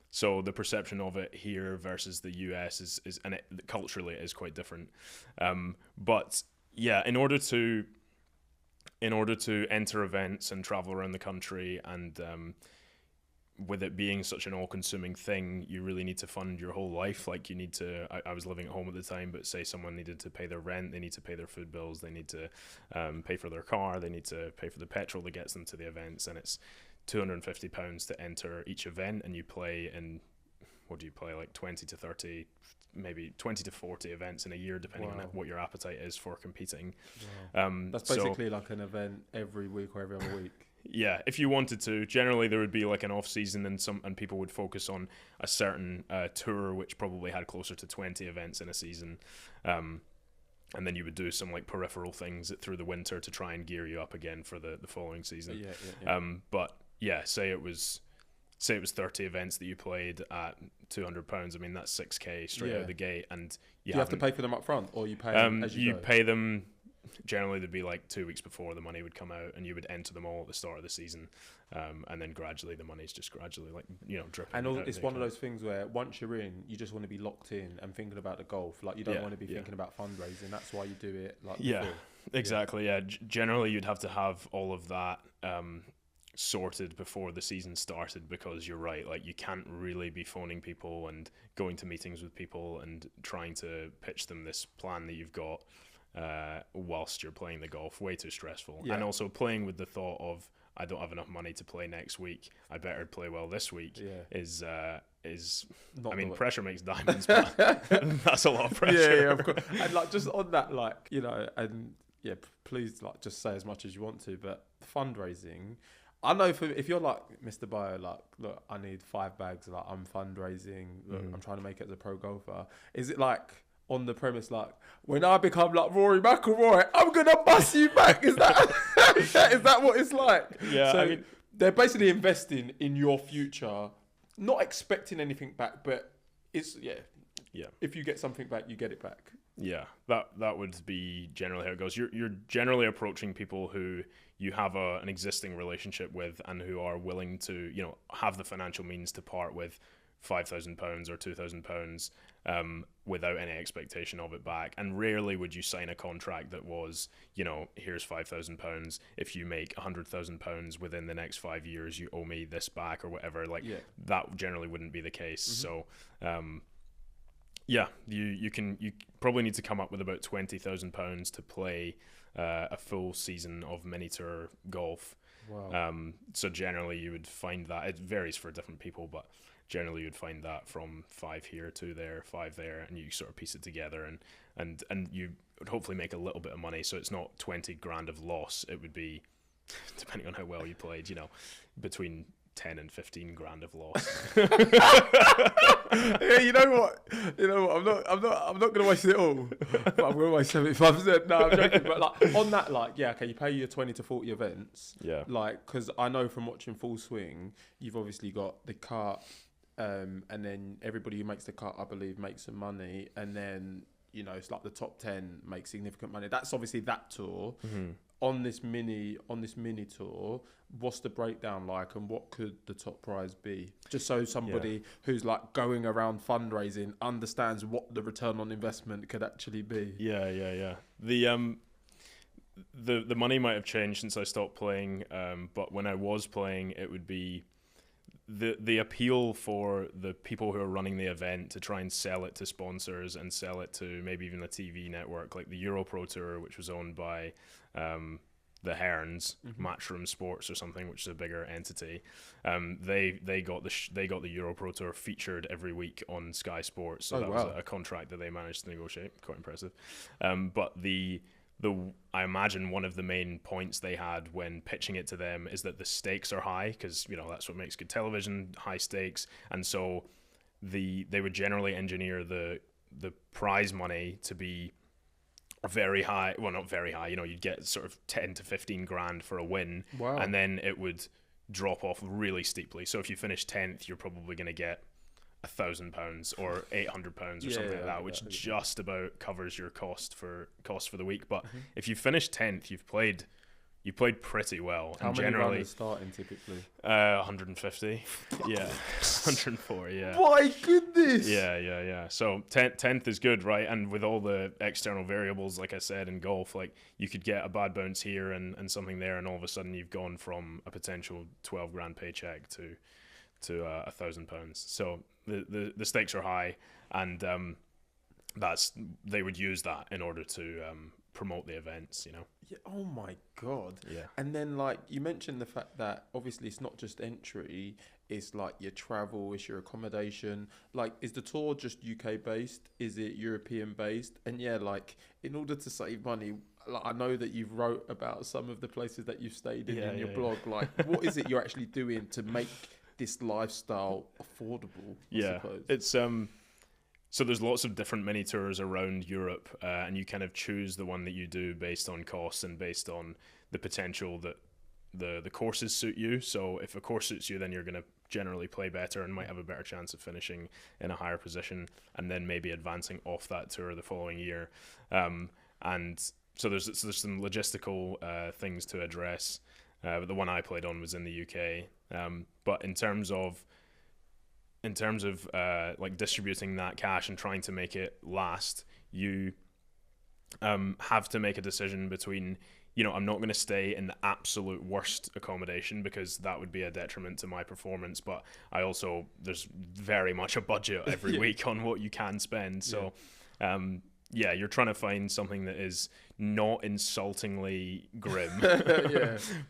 So the perception of it here versus the US is and culturally it is quite different. But yeah, in order to enter events and travel around the country, and with it being such an all-consuming thing, you really need to fund your whole life. Like, you need to, I was living at home at the time, but say someone needed to pay their rent, they need to pay their food bills, they need to pay for their car, they need to pay for the petrol that gets them to the events, and it's £250 to enter each event, and you play in, what do you play, like 20 to 30, maybe 20 to 40 events in a year, depending on what your appetite is for competing. Wow. That's basically like an event every week or every other week. Yeah, if you wanted to. Generally, there would be like an off season, and people would focus on a certain tour, which probably had closer to 20 events in a season, and then you would do some like peripheral things through the winter to try and gear you up again for the following season. Yeah. But yeah, say it was 30 events that you played at £200. I mean, that's $6,000 straight out of the gate, and you have to pay for them up front, or you pay them as you go? Pay them. Generally, there'd be like 2 weeks before the money would come out, and you would enter them all at the start of the season, and then gradually the money's just gradually dripping. And it's one of those things where once you're in, you just want to be locked in and thinking about the golf. Like, you don't want to be thinking about fundraising. That's why you do it. Like, before. Exactly. Yeah, generally you'd have to have all of that sorted before the season started, because you're right. Like, you can't really be phoning people and going to meetings with people and trying to pitch them this plan that you've got. Whilst you're playing the golf, way too stressful. And also playing with the thought of, I don't have enough money to play next week, I better play well this week, is not, I mean, pressure makes diamonds, but that's a lot of pressure. Yeah, of course. And like, just on that, like, and please, like, just say as much as you want to, but fundraising, I know if you're like Mr. Bio, like, look, I need 5 bags, like, I'm fundraising, look, I'm trying to make it as a pro golfer. Is it like on the premise, like, when I become like Rory McIlroy, I'm gonna bust you back? Is that is that what it's like? Yeah, so I mean, they're basically investing in your future, not expecting anything back, but it's if you get something back, you get it back. Yeah, that would be generally how it goes. You're generally approaching people who you have an existing relationship with, and who are willing to have the financial means to part with £5,000 or £2,000 without any expectation of it back. And rarely would you sign a contract that was, here's £5,000. If you make £100,000 within the next 5 years, you owe me this back or whatever. Like, that generally wouldn't be the case. So, you probably need to come up with about £20,000 to play a full season of mini tour golf. Wow. So generally you would find that it varies for different people, but generally you'd find that from 5 here, 2 there, 5 there, and you sort of piece it together, and you would hopefully make a little bit of money. So it's not 20 grand of loss. It would be, depending on how well you played, between 10 and 15 grand of loss. Yeah, you know what? I'm not gonna waste it all. But I'm gonna waste 75%. No, I'm joking. But like, on that, like, you pay your 20 to 40 events. Yeah. Like, because I know from watching Full Swing, you've obviously got the cut, and then everybody who makes the cut, I believe, makes some money, and then it's like the top 10 make significant money. That's obviously that tour. Mm-hmm. On this mini tour, what's the breakdown like, and what could the top prize be? Just so somebody who's like going around fundraising understands what the return on investment could actually be. Yeah. The money might have changed since I stopped playing, but when I was playing, it would be the appeal for the people who are running the event to try and sell it to sponsors and sell it to maybe even a TV network, like the Euro Pro Tour, which was owned by the the Herons, Matchroom Sports or something, which is a bigger entity. They got the Euro Pro Tour featured every week on Sky Sports, so that was a contract that they managed to negotiate. Quite impressive. But I imagine one of the main points they had when pitching it to them is that the stakes are high, because that's what makes good television, high stakes, and so they would generally engineer the prize money to be very high. Well, not very high. You'd get sort of 10 to 15 grand for a win, and then it would drop off really steeply. So if you finish 10th, you're probably going to get £1,000 or £800 or something like that, which just about covers your cost for the week. But if you finish 10th, you played pretty well. How and many generally runners starting typically? 150. Yeah. 104. Yeah. My goodness. Yeah. So 10th is good, right? And with all the external variables, like I said in golf, like you could get a bad bounce here and something there, and all of a sudden you've gone from a potential 12 grand paycheck to £1,000. So the stakes are high, and they would use that in order to promote the events. Yeah, oh my god. Yeah. And then, like, you mentioned the fact that obviously it's not just entry, it's like your travel, it's your accommodation. Like, is the tour just UK based? Is it European based? And yeah, like, in order to save money, like, I know that you've wrote about some of the places that you've stayed in your blog. Like, what is it you're actually doing to make this lifestyle affordable? I suppose? It's so there's lots of different mini tours around Europe, and you kind of choose the one that you do based on costs and based on the potential that the courses suit you. So if a course suits you, then you're going to generally play better and might have a better chance of finishing in a higher position, and then maybe advancing off that tour the following year. And so there's some logistical things to address. But the one I played on was in the UK. But in terms of like distributing that cash and trying to make it last, you have to make a decision between, I'm not going to stay in the absolute worst accommodation because that would be a detriment to my performance, but there's very much a budget every week on what you can spend. So you're trying to find something that is not insultingly grim,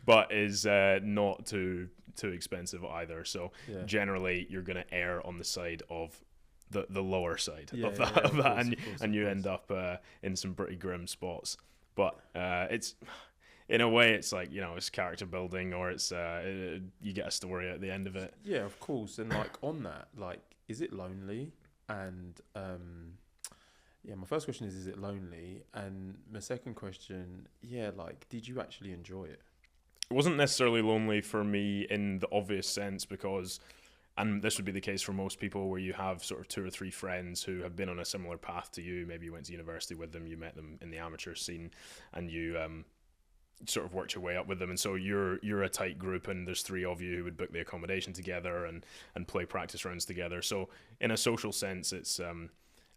but is not too expensive either. So generally, you're going to err on the side of the lower side of that, and you end up in some pretty grim spots. But it's, in a way, it's like, it's character building, or it's you get a story at the end of it. Yeah, of course. And like on that, like, is it lonely? And my first question is it lonely? And my second question, like, did you actually enjoy it? It wasn't necessarily lonely for me in the obvious sense, because, and this would be the case for most people, where you have sort of 2 or 3 friends who have been on a similar path to you. Maybe you went to university with them, you met them in the amateur scene, and you sort of worked your way up with them, and so you're a tight group, and there's 3 of you who would book the accommodation together and play practice rounds together. So in a social sense, it's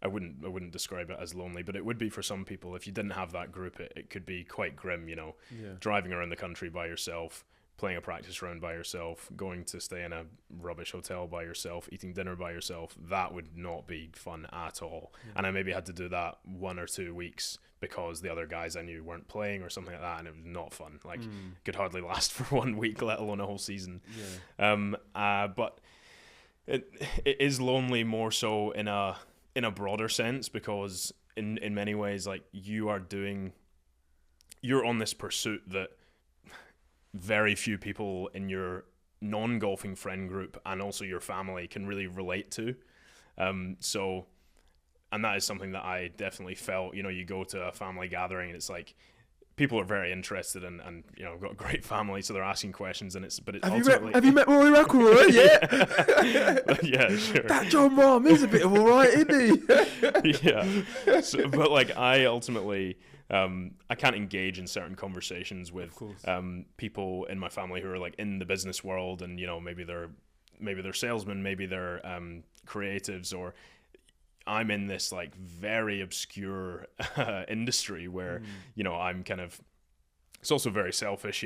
I wouldn't describe it as lonely, but it would be for some people. If you didn't have that group, it could be quite grim, driving around the country by yourself, playing a practice round by yourself, going to stay in a rubbish hotel by yourself, eating dinner by yourself. That would not be fun at all. And I maybe had to do that 1 or 2 weeks because the other guys I knew weren't playing or something like that, and it was not fun. Like, could hardly last for 1 week, let alone a whole season. But it is lonely more so in a broader sense, because in many ways, like, you're on this pursuit that very few people in your non-golfing friend group and also your family can really relate to. And that is something that I definitely felt. You go to a family gathering and it's like, people are very interested and I've got a great family, so they're asking questions, and it's ultimately... Have you met Rory McIlroy yet? Yeah, sure. That John Rahm is a bit of all right, isn't he? Yeah. So, but like, I ultimately, I can't engage in certain conversations with people in my family who are like in the business world, and maybe they're salesmen, maybe they're creatives, or I'm in this like very obscure industry where I'm kind of, it's also very selfish.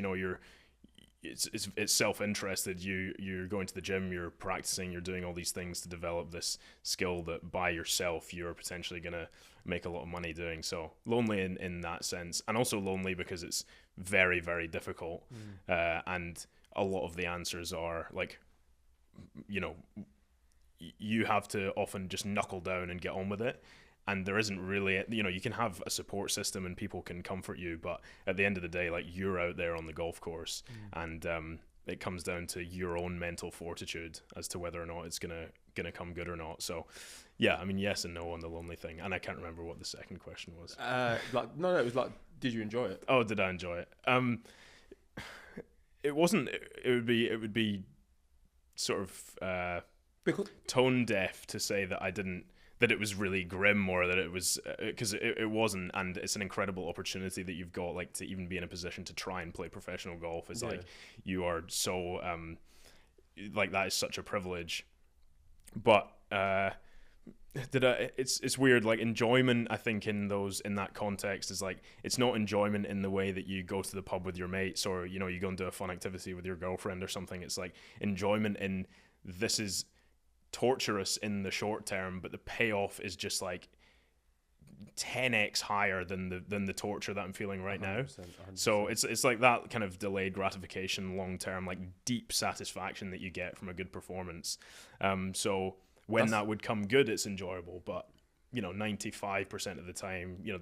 it's self-interested. You're going to the gym, you're practicing, you're doing all these things to develop this skill that by yourself you're potentially gonna make a lot of money doing. So lonely in that sense, and also lonely because it's very, very difficult. And a lot of the answers are like, you know, you have to often just knuckle down and get on with it. And there isn't really, you know, you can have a support system and people can comfort you, but at the end of the day, like, you're out there on the golf course, and it comes down to your own mental fortitude as to whether or not it's gonna come good or not. So, yeah, I mean, yes and no on the lonely thing, and I can't remember what the second question was. No, it was like, did you enjoy it? Oh, did I enjoy it? It wasn't. It would be sort of Because tone deaf to say that I didn't. That it was really grim, or that it was, because it wasn't, and it's an incredible opportunity that you've got, like, to even be in a position to try and play professional golf. It's like, you are so like, that is such a privilege. But it's weird, like, enjoyment, I think, in that context is like, it's not enjoyment in the way that you go to the pub with your mates, or, you know, you go and do a fun activity with your girlfriend or something. It's like enjoyment in, this is torturous in the short term, but the payoff is just like 10x higher than the torture that I'm feeling right 100%, now. 100%. So it's like that kind of delayed gratification, long term, like, deep satisfaction that you get from a good performance. So when that would come good, it's enjoyable. But, you know, 95% of the time, you know,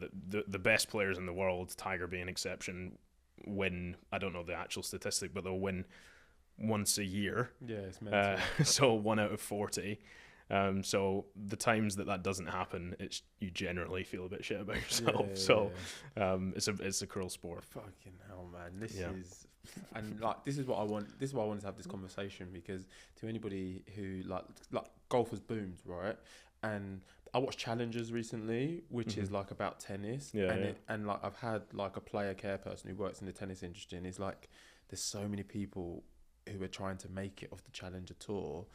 the best players in the world, Tiger being an exception, win. I don't know the actual statistic, but they'll win once a year. Yeah, it's mental. So 1 out of 40. So the times that doesn't happen, you generally feel a bit shit about yourself. It's a cruel sport. Fucking hell, man. This is what I want. This is why I wanted to have this conversation, because to anybody who like golf has boomed, right? And I watched Challengers recently, which is like about tennis. And like, I've had like a player care person who works in the tennis industry, and it's like, there's so many people who are trying to make it off the Challenger Tour,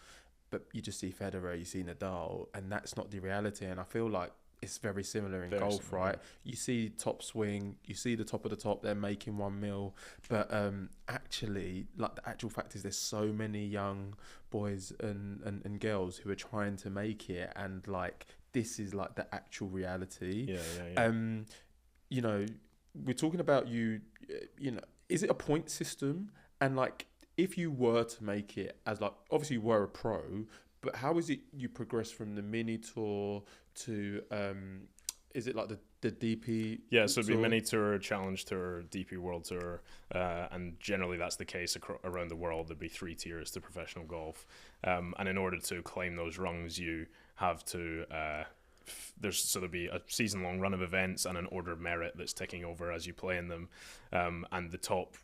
but you just see Federer, you see Nadal, and that's not the reality. And I feel like it's very similar in golf, right? You see top swing, you see the top of the top, they're making 1 mil, but actually, like, the actual fact is, there's so many young boys and girls who are trying to make it, and like, this is like the actual reality. You know, we're talking about you know, is it a point system? And like, if you were to make it as, like, obviously you were a pro, but how is it you progress from the mini tour to is it like the DP? Yeah, so it'd be mini tour, challenge tour, DP world tour, and generally that's the case around the world. There'd be 3 tiers to professional golf, and in order to claim those rungs, you have to there'll be a season-long run of events and an order of merit that's ticking over as you play in them, and the top,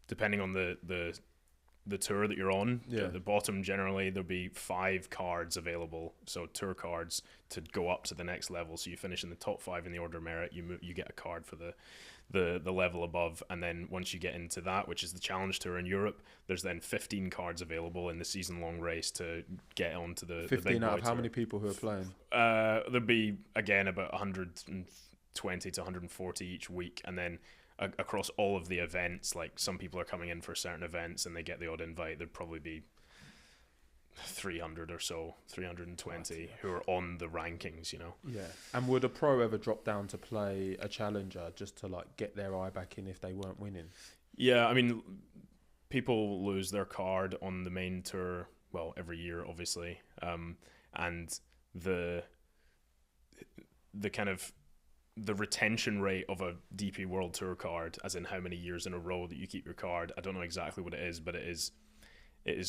depending on the tour that you're on, at the bottom, generally there'll be 5 cards available, so tour cards, to go up to the next level. So you finish in the top 5 in the order of merit, you get a card for the level above, and then once you get into that, which is the Challenge Tour in Europe, there's then 15 cards available in the season-long race to get onto the 15 big out of boy how tour. many people who are playing? There'll be, again, about 120 to 140 each week, and then across all of the events, like, some people are coming in for certain events and they get the odd invite, there'd probably be 300 or so, 320 who are on the rankings, you know. Yeah. And would a pro ever drop down to play a challenger just to, like, get their eye back in if they weren't winning? Yeah, I mean, people lose their card on the main tour, well, every year, obviously, and the kind of the retention rate of a DP World Tour card, as in how many years in a row that you keep your card, I don't know exactly what it is, but it is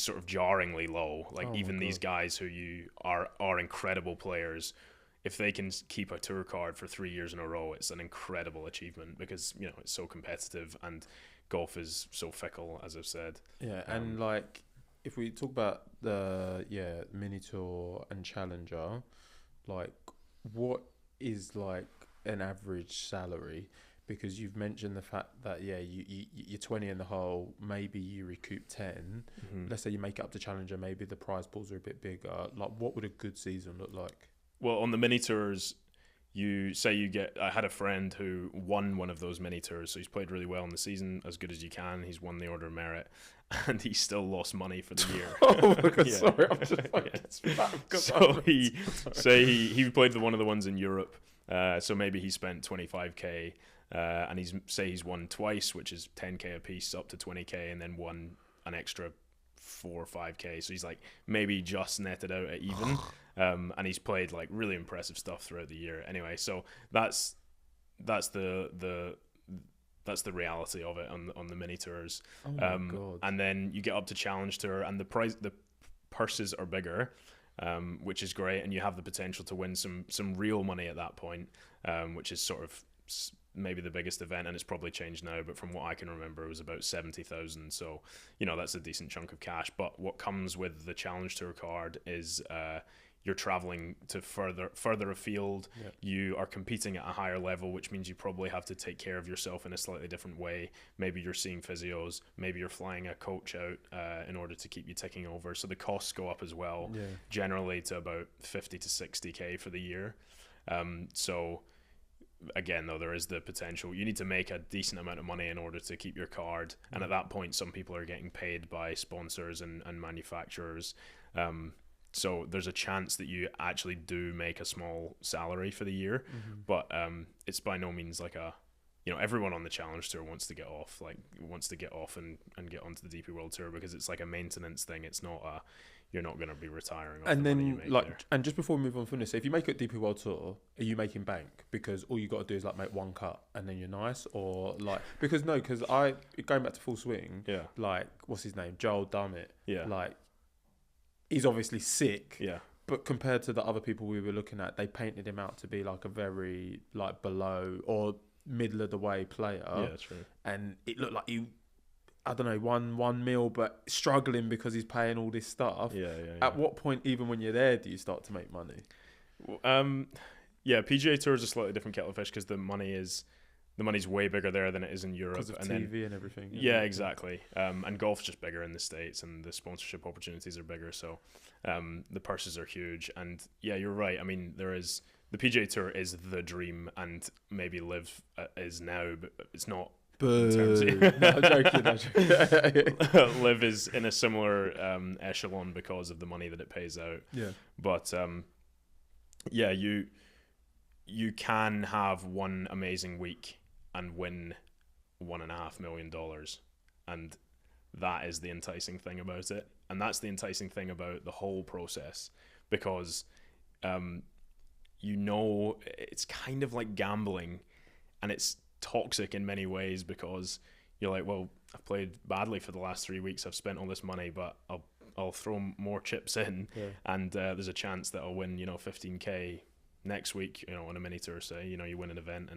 sort of jarringly low. Like, even these guys who are incredible players, if they can keep a tour card for 3 years in a row, it's an incredible achievement, because, you know, it's so competitive and golf is so fickle, as I've said. Yeah, and like, if we talk about the mini tour and challenger, like, what is like an average salary? Because you've mentioned the fact that you're 20 in the hole, maybe you recoup 10. Let's say you make it up to challenger, maybe the prize pools are a bit bigger. Like, what would a good season look like? Well, on the mini tours, I had a friend who won one of those mini tours, so he's played really well in the season, as good as you can. He's won the Order of Merit, and he still lost money for the year. Oh my god, sorry, I'm just he played one of the ones in Europe, so maybe he spent 25k, and he's won twice, which is 10k a piece up to 20k, and then won an extra 4 or 5k, so he's like maybe just netted out at even. And he's played like really impressive stuff throughout the year. Anyway, so that's the reality of it on the mini tours. Oh my god! And then you get up to Challenge Tour, and the purses are bigger, which is great, and you have the potential to win some real money at that point, which is sort of maybe the biggest event, and it's probably changed now, but from what I can remember, it was about 70,000. So that's a decent chunk of cash. But what comes with the Challenge Tour card is you're traveling to further afield. Yep. You are competing at a higher level, which means you probably have to take care of yourself in a slightly different way. Maybe you're seeing physios, maybe you're flying a coach out in order to keep you ticking over, so the costs go up as well, generally to about 50 to 60k for the year. So again, though, there is the potential. You need to make a decent amount of money in order to keep your card, and at that point some people are getting paid by sponsors and manufacturers. So there's a chance that you actually do make a small salary for the year, but it's by no means like everyone on the Challenge Tour wants to get off and get onto the DP World Tour, because it's like a maintenance thing. It's not you're not going to be retiring off and the then money you make like there. And just before we move on from this, if you make it DP World Tour, are you making bank? Because all you got to do is like make one cut and then you're nice, or like because I going back to Full Swing, like what's his name, Joel Dummett, like he's obviously sick, but compared to the other people we were looking at, they painted him out to be like a very like below or middle of the way player. Yeah, true. And it looked like he, I don't know, one mil, but struggling because he's paying all this stuff. At what point, even when you're there, do you start to make money? PGA Tour is a slightly different kettle of fish, because the money's way bigger there than it is in Europe, because of TV and everything. Yeah, exactly. And golf's just bigger in the States, and the sponsorship opportunities are bigger, so the purses are huge. And yeah, you're right. I mean, the PGA Tour is the dream, and maybe Live is now, but it's not. Boo. No, I'm joking. Live is in a similar echelon because of the money that it pays out. Yeah. But you can have one amazing week and win $1.5 million, and that is the enticing thing about it, and that's the enticing thing about the whole process, because it's kind of like gambling, and it's toxic in many ways, because you're like, well, I've played badly for the last 3 weeks, I've spent all this money, but I'll throw more chips in, and there's a chance that I'll win 15k next week, on a mini tour, say, you win an event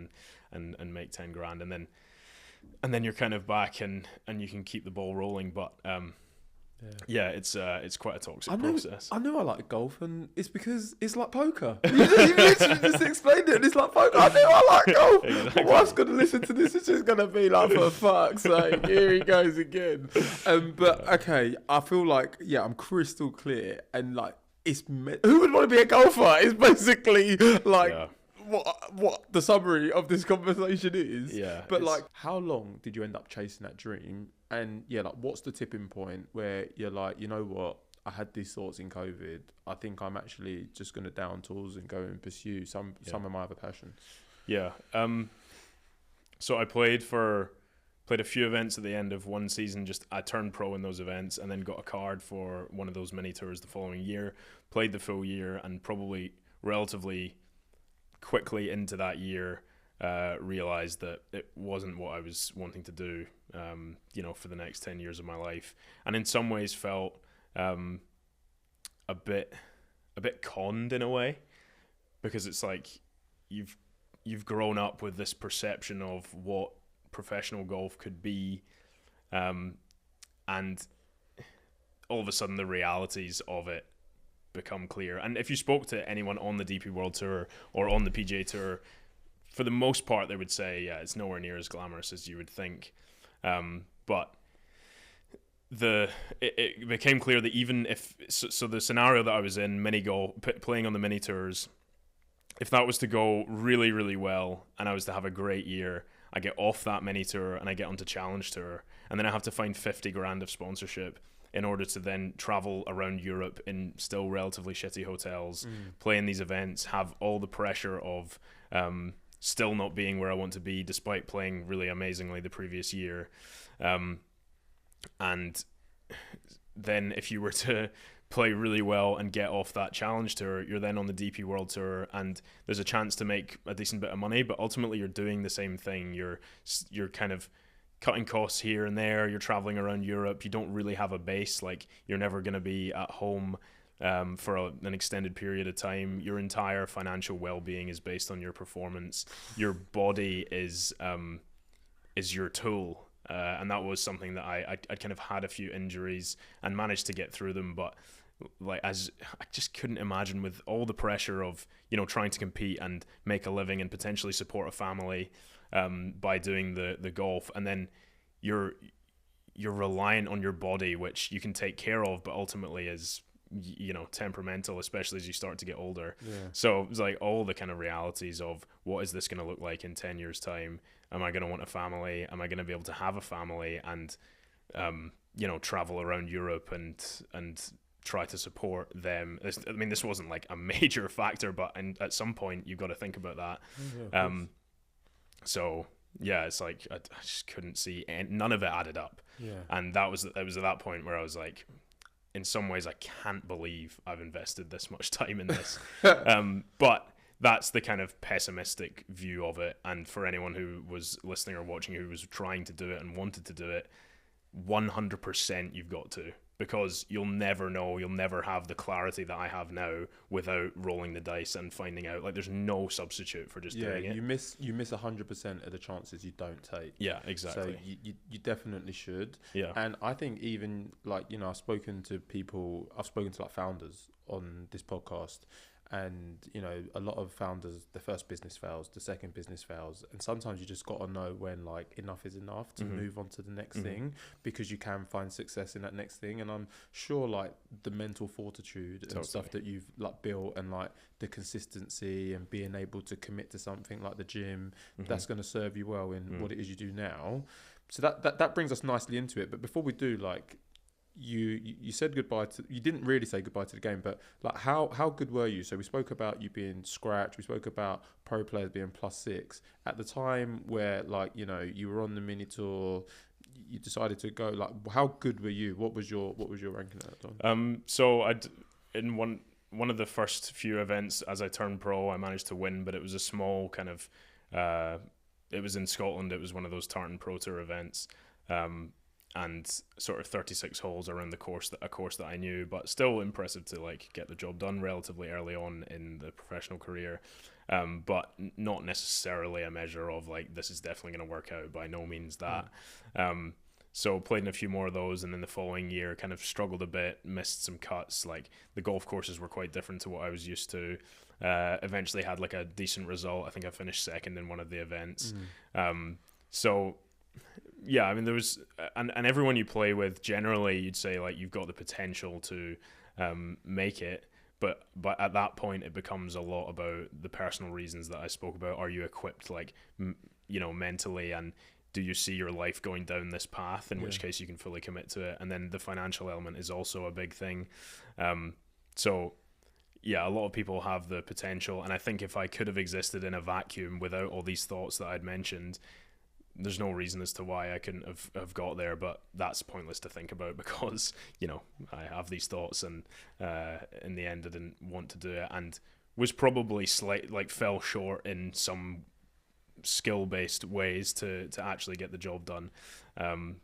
and make 10 grand, and then you're kind of back and you can keep the ball rolling, but it's quite a toxic process. I know I like golf, and it's because it's like poker. You literally just explained it, and it's like poker. I know I like golf. Exactly. My wife's going to listen to this. It's just going to be like, for fuck's sake, here he goes again. But okay, I feel like, I'm crystal clear, and like, who would want to be a golfer? It's basically like what the summary of this conversation is. Yeah. But like, how long did you end up chasing that dream? And like, what's the tipping point where you're like, you know what? I had these thoughts in COVID. I think I'm actually just going to down tools and go and pursue some of my other passions. Yeah. So I played a few events at the end of one season. I turned pro in those events, and then got a card for one of those mini tours the following year. Played the full year, and probably relatively quickly into that year realized that it wasn't what I was wanting to do, for the next 10 years of my life, and in some ways felt a bit conned in a way, because it's like you've grown up with this perception of what professional golf could be, and all of a sudden the realities of it become clear. And if you spoke to anyone on the DP World Tour or on the PGA Tour, for the most part they would say, it's nowhere near as glamorous as you would think, but it became clear that even if so the scenario that I was in, mini golf, playing on the mini tours, if that was to go really, really well and I was to have a great year, I get off that mini tour and I get onto Challenge Tour, and then I have to find 50 grand of sponsorship in order to then travel around Europe in still relatively shitty hotels, play in these events, have all the pressure of still not being where I want to be despite playing really amazingly the previous year. And then if you were to play really well and get off that Challenge Tour, you're then on the DP World Tour, and there's a chance to make a decent bit of money, but ultimately you're doing the same thing. You're kind of cutting costs here and there. You're traveling around Europe. You don't really have a base. Like, you're never going to be at home for an extended period of time. Your entire financial well-being is based on your performance. Your body is your tool. And that was something that I kind of had a few injuries and managed to get through them, but like, as I just couldn't imagine, with all the pressure of, you know, trying to compete and make a living and potentially support a family by doing the golf, and then you're reliant on your body, which you can take care of, but ultimately is, you know, temperamental, especially as you start to get older. So it was like all the kind of realities of, what is this going to look like in 10 years time? Am I going to want a family? Am I going to be able to have a family and you know, travel around Europe and try to support them? I mean, this wasn't like a major factor, but at some point you've got to think about that. So yeah, it's like I just couldn't see, and none of it added up. And it was at that point where I was like, in some ways, I can't believe I've invested this much time in this. But that's the kind of pessimistic view of it. And for anyone who was listening or watching who was trying to do it and wanted to do it, 100% you've got to, because you'll never know, you'll never have the clarity that I have now without rolling the dice and finding out. Like, there's no substitute for just doing it. You miss 100% of the chances you don't take. Yeah, exactly. So you definitely should. Yeah. And I think even, like, you know, I've spoken to like founders on this podcast, and, you know, a lot of founders, the first business fails, the second business fails, and sometimes you just got to know when, like, enough is enough to move on to the next thing, because you can find success in that next thing. And I'm sure, like, the mental fortitude and stuff that you've, like, built, and, like, the consistency and being able to commit to something like the gym, that's going to serve you well in what it is you do now. So that brings us nicely into it. But before we do, like, you said goodbye to, you didn't really say goodbye to the game, but like, how good were you? So we spoke about you being scratch, we spoke about pro players being +6 at the time where, like, you know, you were on the mini tour, you decided to go. Like, how good were you? What was your ranking at that time? So in one of the first few events as I turned pro, I managed to win, but it was a small kind of it was in Scotland. It was one of those Tartan Pro Tour events, and sort of 36 holes around a course that I knew, but still impressive to, like, get the job done relatively early on in the professional career, but not necessarily a measure of, like, this is definitely going to work out. By no means that. So played in a few more of those, and then the following year kind of struggled a bit, missed some cuts. Like, the golf courses were quite different to what I was used to. Eventually had, like, a decent result. I think I finished second in one of the events. So yeah, I mean, there was, and everyone you play with, generally you'd say, like, you've got the potential to make it, but at that point it becomes a lot about the personal reasons that I spoke about. Are you equipped, like, you know, mentally, and do you see your life going down this path, in which case you can fully commit to it? And then the financial element is also a big thing. So yeah, a lot of people have the potential, and I think if I could have existed in a vacuum without all these thoughts that I'd mentioned, there's no reason as to why I couldn't have got there. But that's pointless to think about, because, you know, I have these thoughts, and in the end I didn't want to do it, and was probably fell short in some skill-based ways to actually get the job done.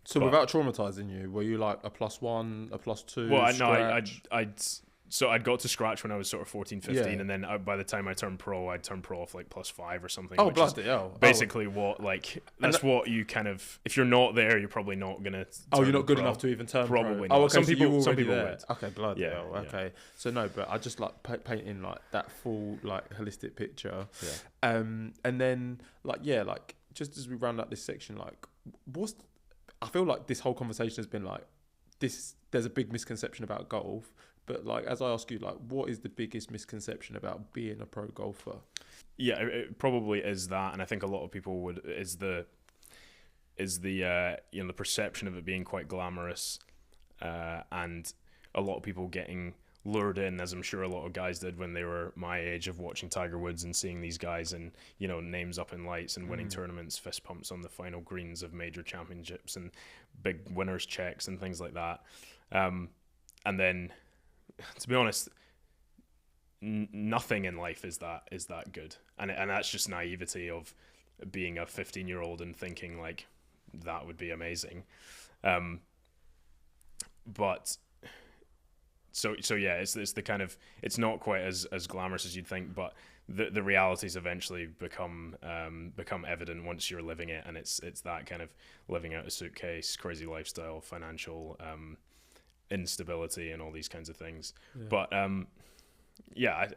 So without traumatizing you, were you like a +1, a +2? Well, I'd got to scratch when I was sort of 14, 15, and then by the time I turned pro, I'd turned pro off like +5 or something. Oh, bloody hell. Basically what, like, that's what you kind of, if you're not there, you're probably not going to. Oh, you're not good enough to even turn pro? Probably not. Oh, okay, some people would. Okay, bloody hell. Okay. So no, but I just like painting like that full, like, holistic picture. Yeah. And then, like, just as we round out this section, like, I feel like this whole conversation has been like, there's a big misconception about golf. But, like, as I ask you, like, what is the biggest misconception about being a pro golfer? Yeah, it probably is that, and I think a lot of people would the the perception of it being quite glamorous, and a lot of people getting lured in, as I'm sure a lot of guys did when they were my age, of watching Tiger Woods and seeing these guys and names up in lights and winning tournaments, fist pumps on the final greens of major championships and big winners checks and things like that. And then, to be honest, nothing in life is that good, and that's just naivety of being a 15-year-old and thinking like that would be amazing. But so yeah, it's the kind of, it's not quite as glamorous as you'd think, but the realities eventually become evident once you're living it, and it's that kind of living out a suitcase, crazy lifestyle, financial instability, and all these kinds of things. Yeah. But yeah,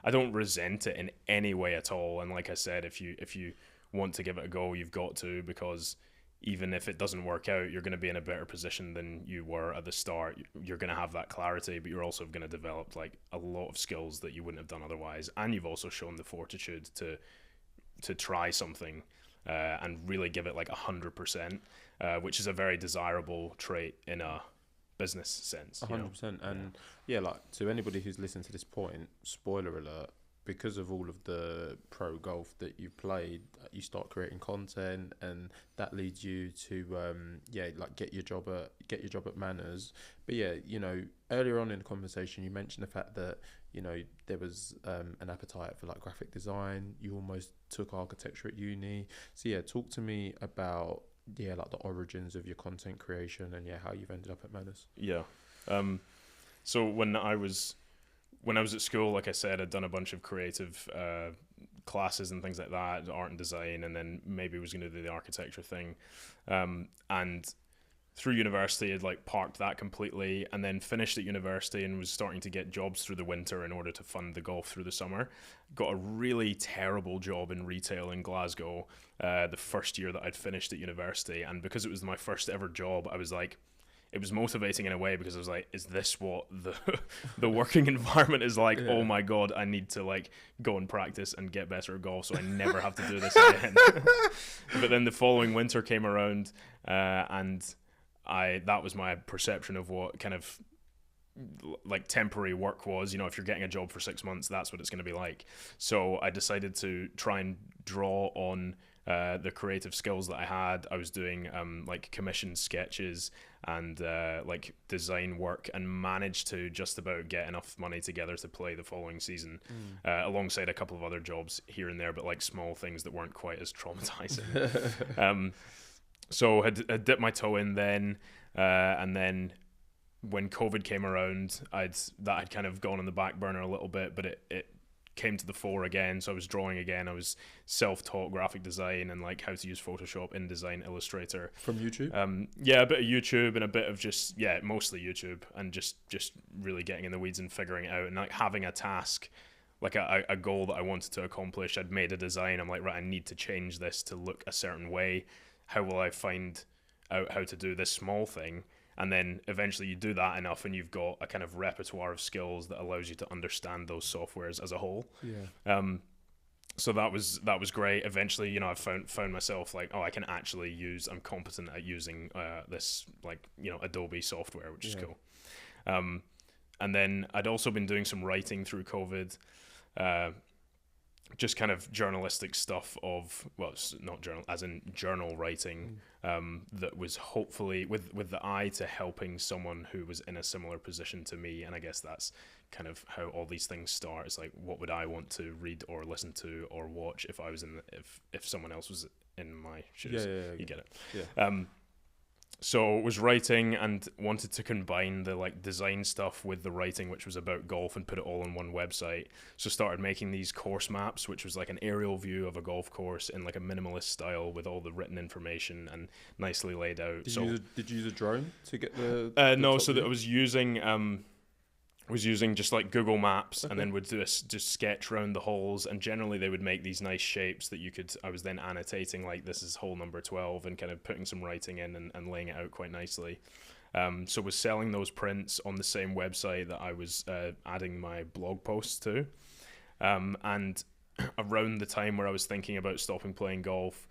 I don't resent it in any way at all. And like I said, if you want to give it a go, you've got to, because even if it doesn't work out, you're going to be in a better position than you were at the start. You're going to have that clarity, but you're also going to develop like a lot of skills that you wouldn't have done otherwise. And you've also shown the fortitude to try something and really give it like 100%, which is a very desirable trait in a business sense. 100%. And yeah, like to anybody who's listened to this point, spoiler alert, because of all of the pro golf that you played, you start creating content, and that leads you to like get your job at Manors. But yeah, earlier on in the conversation, you mentioned the fact that there was an appetite for like graphic design. You almost took architecture at uni. So yeah, talk to me about like the origins of your content creation and how you've ended up at Manors. Yeah. So when I was at school, like I said, I'd done a bunch of creative classes and things like that, art and design, and then maybe was going to do the architecture thing. And through university, I'd like parked that completely, and then finished at university and was starting to get jobs through the winter in order to fund the golf through the summer. Got a really terrible job in retail in Glasgow the first year that I'd finished at university. And because it was my first ever job, I was like, it was motivating in a way, because I was like, is this what the working environment is like? Yeah. Oh my God, I need to like go and practice and get better at golf so I never have to do this again. But then the following winter came around, and that was my perception of what kind of like temporary work was. If you're getting a job for 6 months, that's what it's going to be like. So I decided to try and draw on the creative skills that I had. I was doing like commissioned sketches and like design work, and managed to just about get enough money together to play the following season, alongside a couple of other jobs here and there, but like small things that weren't quite as traumatizing. So had dipped my toe in then, and then when COVID came around, I'd kind of gone on the back burner a little bit, but it came to the fore again. So I was drawing again. I was self-taught graphic design and like how to use Photoshop, InDesign, Illustrator. From YouTube? Yeah, a bit of YouTube and a bit of just, mostly YouTube, and just really getting in the weeds and figuring it out, and like having a task, like a goal that I wanted to accomplish. I'd made a design. I'm like, right, I need to change this to look a certain way. How will I find out how to do this small thing? And then eventually you do that enough, and you've got a kind of repertoire of skills that allows you to understand those softwares as a whole. Yeah. So that was great. Eventually, I found myself like, oh, I'm competent at using this like Adobe software, which is cool. And then I'd also been doing some writing through COVID. Just kind of journalistic stuff not journal, as in journal writing, that was hopefully with the eye to helping someone who was in a similar position to me. And I guess that's kind of how all these things start. It's like, what would I want to read or listen to or watch if I was if someone else was in my shoes? Yeah. You get it. Yeah. So was writing and wanted to combine the like design stuff with the writing, which was about golf, and put it all on one website. So started making these course maps, which was like an aerial view of a golf course in like a minimalist style with all the written information and nicely laid out. Did you use a drone to get the no, so that I was using just like Google Maps, okay. And then would do just sketch around the holes, and generally they would make these nice shapes that I was then annotating, like this is hole number 12, and kind of putting some writing in and laying it out quite nicely. So was selling those prints on the same website that I was adding my blog posts to. And around the time where I was thinking about stopping playing golf,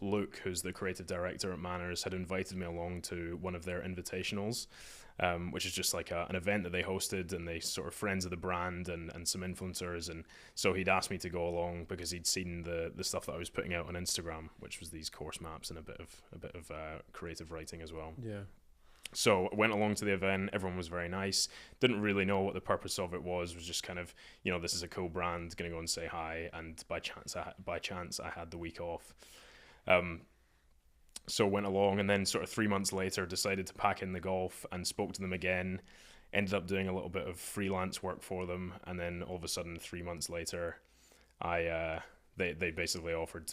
Luke, who's the creative director at Manors, had invited me along to one of their invitationals, which is just like an event that they hosted, and they sort of friends of the brand and some influencers, and so he'd asked me to go along because he'd seen the stuff that I was putting out on Instagram, which was these course maps and a bit of creative writing as well. Yeah. So I went along to the event. Everyone was very nice. Didn't really know what the purpose of it was just kind of, this is a cool brand, gonna go and say hi. And by chance I had the week off. So went along, and then sort of 3 months later decided to pack in the golf and spoke to them again. Ended up doing a little bit of freelance work for them, and then all of a sudden 3 months later, they basically offered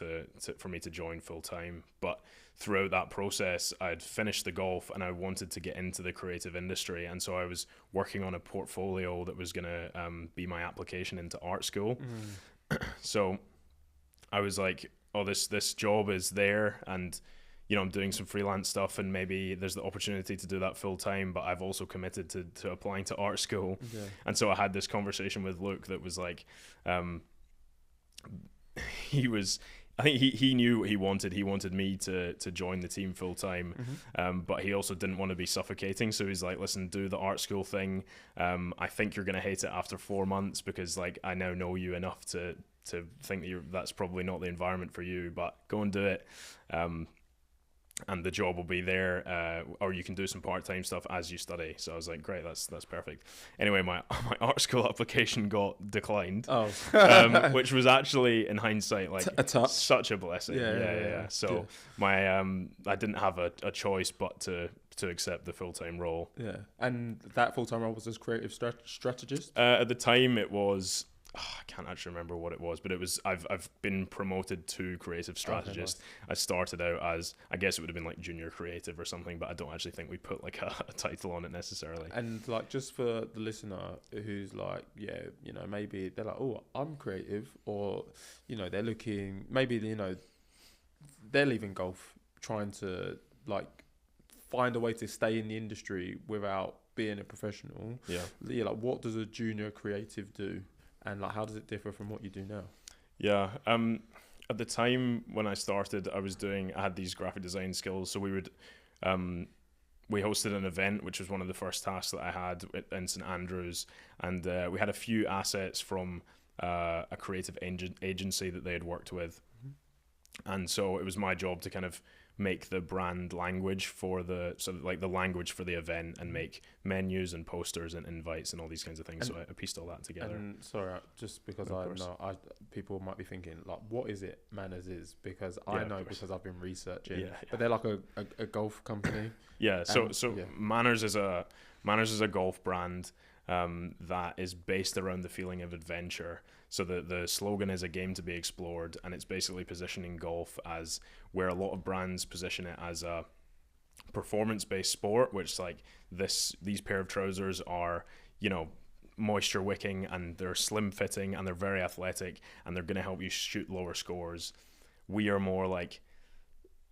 for me to join full time. But throughout that process, I'd finished the golf and I wanted to get into the creative industry, and so I was working on a portfolio that was gonna be my application into art school. So I was like, oh, this job is there, and I'm doing some freelance stuff, and maybe there's the opportunity to do that full time, but I've also committed to applying to art school. Yeah. And so I had this conversation with Luke that was like, I think he knew what he wanted. He wanted me to join the team full time, but he also didn't want to be suffocating. So he's like, listen, do the art school thing. I think you're going to hate it after 4 months, because like I now know you enough to think that that's probably not the environment for you, but go and do it. And the job will be there, or you can do some part-time stuff as you study. So I was like, great, that's perfect. Anyway, my art school application got declined, which was actually, in hindsight, like such a blessing. Yeah. So I didn't have a choice but to accept the full-time role. Yeah, and that full-time role was as creative strategist? At the time, it was... I can't actually remember what it was, but it was. I've been promoted to creative strategist. Okay, nice. I started out as, I guess it would have been like junior creative or something, but I don't actually think we put like a title on it necessarily. And like, just for the listener who's like, maybe they're like, oh, I'm creative, or they're looking, maybe they're leaving golf trying to like find a way to stay in the industry without being a professional. Yeah, like, what does a junior creative do? And like, how does it differ from what you do now? Yeah. At the time when I started, I had these graphic design skills. So we hosted an event, which was one of the first tasks that I had in St Andrews, and we had a few assets from a creative agency that they had worked with, and so it was my job to kind of make the brand language for the language for the event, and make menus and posters and invites and all these kinds of things. And so I pieced all that together. And sorry, just because people might be thinking like, what is it Manors is? Because I know, because I've been researching. Yeah. But they're like a golf company. Yeah. So Manors is a golf brand that is based around the feeling of adventure. So the slogan is a game to be explored, and it's basically positioning golf as where a lot of brands position it as a performance-based sport, which like these pair of trousers are, moisture wicking, and they're slim fitting, and they're very athletic, and they're going to help you shoot lower scores. We are more like,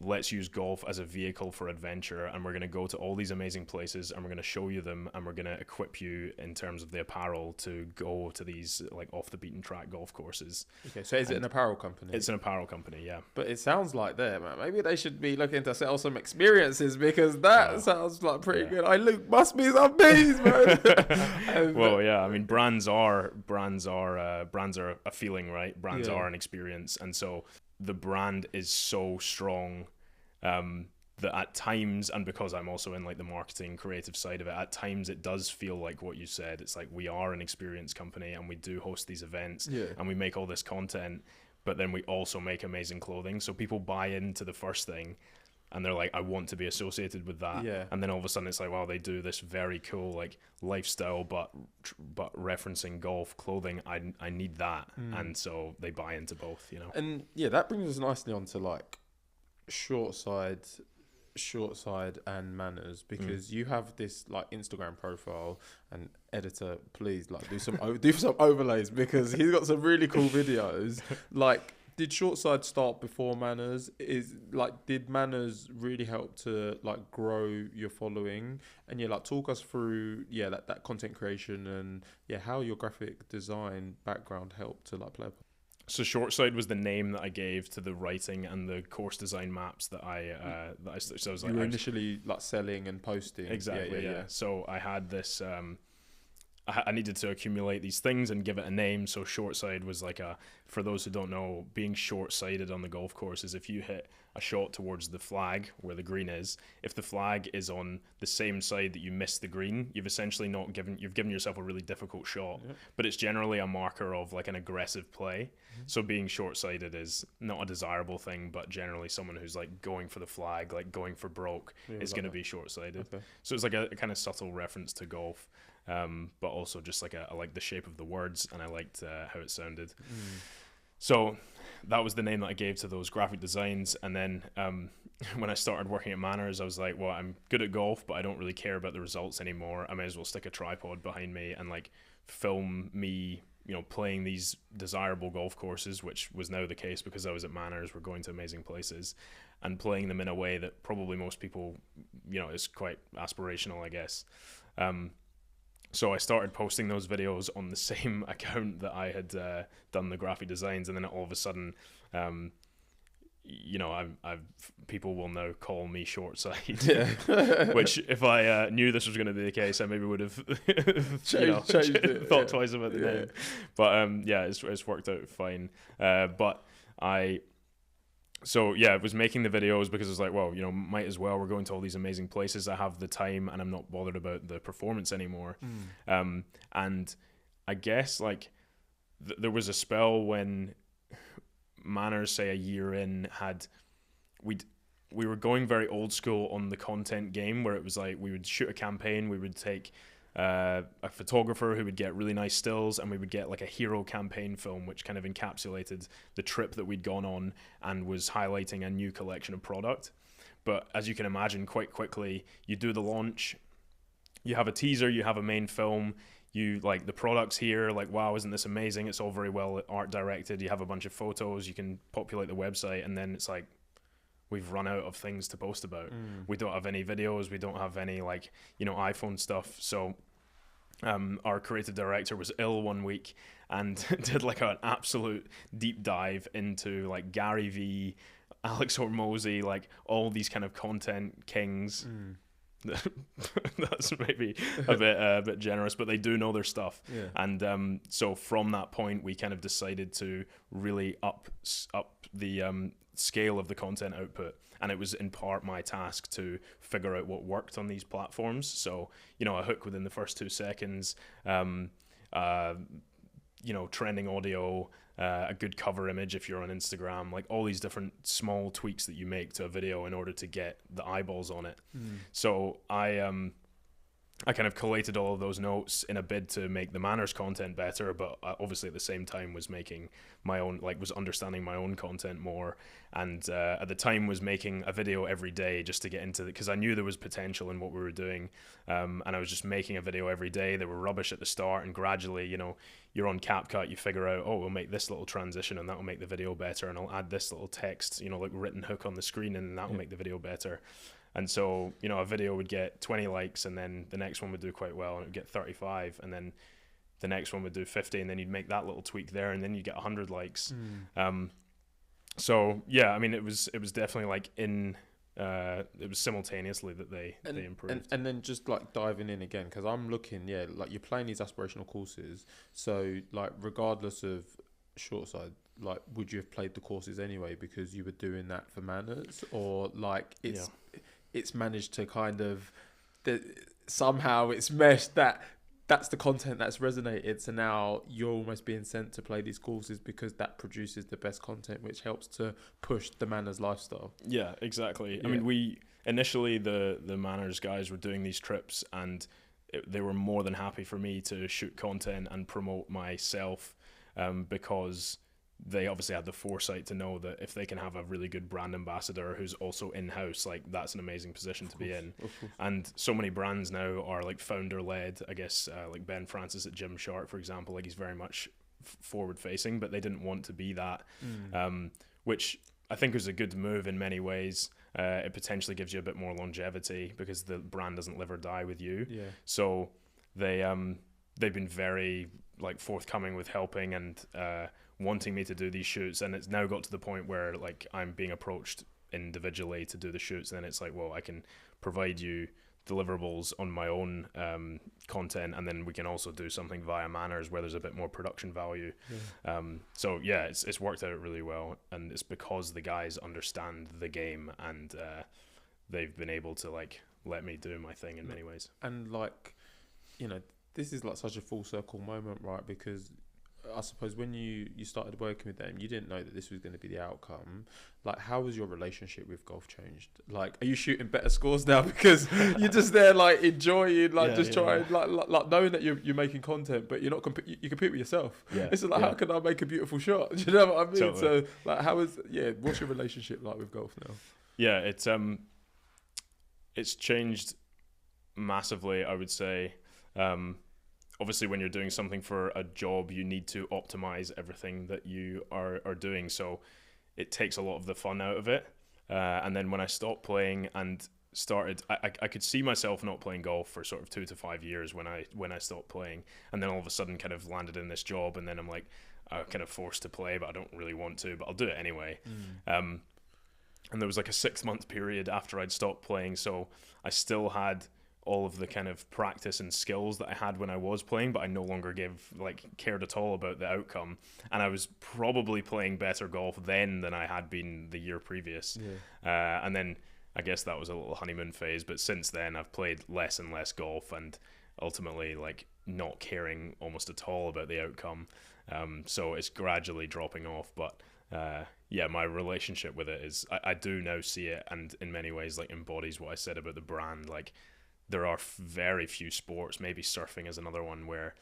let's use golf as a vehicle for adventure, and we're going to go to all these amazing places, and we're going to show you them, and we're going to equip you in terms of the apparel to go to these like off the beaten track golf courses. Okay, so is it an apparel company? It's an apparel company, yeah. But it sounds like maybe they should be looking to sell some experiences, because that sounds like pretty good. Luke must be some bees, man. Well, yeah, I mean, brands are a feeling, right? Brands are an experience, and so the brand is so strong that at times, and because I'm also in like the marketing creative side of it, at times it does feel like what you said. It's like, we are an experience company, and we do host these events, and we make all this content, but then we also make amazing clothing. So people buy into the first thing, and they're like, I want to be associated with that. Yeah. And then all of a sudden it's like, wow, they do this very cool like lifestyle, but referencing golf clothing. I need that. And so they buy into both, And yeah, that brings us nicely onto like Shortside and Manors, because you have this like Instagram profile, and editor, please like do some overlays, because he's got some really cool videos. Like, did Shortside start before Manors? Did Manors really help to like grow your following? And talk us through that content creation, and how your graphic design background helped to like play. So Shortside was the name that I gave to the writing and the course design maps that so I was you were initially like selling and posting. Exactly, yeah. So I had this. I needed to accumulate these things and give it a name. So Shortside was like for those who don't know, being short-sighted on the golf course is if you hit a shot towards the flag where the green is, if the flag is on the same side that you missed the green, you've essentially you've given yourself a really difficult shot. Yep. But it's generally a marker of like an aggressive play. Mm-hmm. So being short-sighted is not a desirable thing, but generally someone who's like going for the flag, like going for broke, is going to be short-sighted. Okay. So it's like a kind of subtle reference to golf. But also just like I like the shape of the words, and I liked how it sounded. So that was the name that I gave to those graphic designs. And then when I started working at Manors, I was like, well, I'm good at golf, but I don't really care about the results anymore. I may as well stick a tripod behind me and like film me, playing these desirable golf courses, which was now the case because I was at Manors. We're going to amazing places and playing them in a way that probably most people, is quite aspirational, I guess. So I started posting those videos on the same account that I had done the graphic designs, and then all of a sudden, people will now call me Shortside. Yeah. Which, if I knew this was going to be the case, I maybe would have thought twice about the name. But it's worked out fine. I was making the videos because I was like, well, might as well. We're going to all these amazing places. I have the time and I'm not bothered about the performance anymore. And I guess like there was a spell when Manors, say a year in, we were going very old school on the content game, where it was like we would shoot a campaign, we would take a photographer who would get really nice stills, and we would get like a hero campaign film which kind of encapsulated the trip that we'd gone on and was highlighting a new collection of product. But as you can imagine, quite quickly you do the launch, you have a teaser, you have a main film, you like the products here, like, wow, isn't this amazing? It's all very well art directed, you have a bunch of photos, you can populate the website, and then it's like we've run out of things to post about. We don't have any videos, we don't have any like iPhone stuff. So our creative director was ill one week and did like an absolute deep dive into like Gary Vee, Alex Hormozy, like all these kind of content kings. That's maybe a bit generous, but they do know their stuff. Yeah. And so from that point, we kind of decided to really up the scale of the content output. And it was in part my task to figure out what worked on these platforms. So, a hook within the first 2 seconds, trending audio, a good cover image if you're on Instagram, like all these different small tweaks that you make to a video in order to get the eyeballs on it. So I kind of collated all of those notes in a bid to make the Manors content better, but obviously at the same time was making my own, was understanding my own content more. And at the time was making a video every day just to get into it, because I knew there was potential in what we were doing. And I was just making a video every day. They were rubbish at the start, and gradually, you're on CapCut, you figure out, oh, we'll make this little transition and that will make the video better. And I'll add this little text, like written hook on the screen, and that will make the video better. And so, a video would get 20 likes, and then the next one would do quite well, and it would get 35, and then the next one would do 50, and then you'd make that little tweak there, and then you'd get 100 likes. So yeah, I mean, it was definitely like it was simultaneously that they improved. And then just like diving in again, because I'm looking, like you're playing these aspirational courses, so like regardless of Shortside, like would you have played the courses anyway because you were doing that for Manors, or like it's managed to kind of somehow it's meshed that's the content that's resonated, so now you're almost being sent to play these courses because that produces the best content, which helps to push the Manors lifestyle. Yeah, exactly. I mean, we initially the Manors guys were doing these trips, and they were more than happy for me to shoot content and promote myself, because they obviously had the foresight to know that if they can have a really good brand ambassador who's also in-house, like that's an amazing position to be in. And so many brands now are like founder-led. I guess like Ben Francis at Gymshark, for example, like he's very much forward-facing, but they didn't want to be that, which I think was a good move in many ways. It potentially gives you a bit more longevity because the brand doesn't live or die with you. Yeah. So they've been very like forthcoming with helping and wanting me to do these shoots, and it's now got to the point where like I'm being approached individually to do the shoots, and then it's like, well, I can provide you deliverables on my own content, and then we can also do something via Manors where there's a bit more production value. So yeah, it's worked out really well, and it's because the guys understand the game, and they've been able to like let me do my thing in many ways. And like, you know, this is like such a full circle moment, right? Because I suppose when you started working with them, you didn't know that this was going to be the outcome. Like, how has your relationship with golf changed? Like, are you shooting better scores now because you're just there, like, enjoying, like, trying, like knowing that you're making content, but you're not you compete with yourself. Yeah. It's like, how can I make a beautiful shot? Do you know what I mean? Totally. So, like, what's your relationship like with golf now? Yeah, it's changed massively, I would say. Obviously, when you're doing something for a job, you need to optimize everything that you are doing. So it takes a lot of the fun out of it. And then when I stopped playing and started, I could see myself not playing golf for sort of 2 to 5 years when I stopped playing. And then all of a sudden kind of landed in this job. And then I'm like, I'm kind of forced to play, but I don't really want to, but I'll do it anyway. And there was like a 6-month period after I'd stopped playing. So I still had all of the kind of practice and skills that I had when I was playing, but I no longer cared at all about the outcome. And I was probably playing better golf then than I had been the year previous. And then I guess that was a little honeymoon phase, but since then I've played less and less golf, and ultimately like not caring almost at all about the outcome. So it's gradually dropping off, but yeah, my relationship with it is I do now see it, and in many ways like embodies what I said about the brand. Like, there are very few sports, maybe surfing is another one, where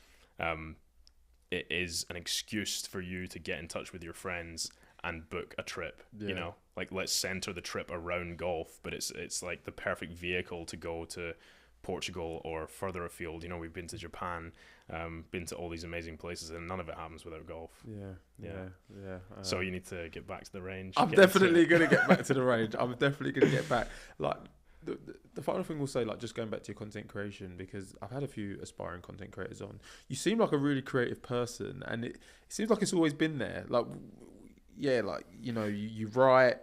it is an excuse for you to get in touch with your friends and book a trip. You know, like, let's center the trip around golf, but it's like the perfect vehicle to go to Portugal or further afield. You know, we've been to Japan, been to all these amazing places, and none of it happens without golf. So you need to get back to the range. I'm definitely going to get back to the range. I'm definitely going to get back. Like, the final thing we'll say, like, just going back to your content creation, because I've had a few aspiring content creators on. You seem like a really creative person, and it seems like it's always been there. Like, yeah, like, you know, you write,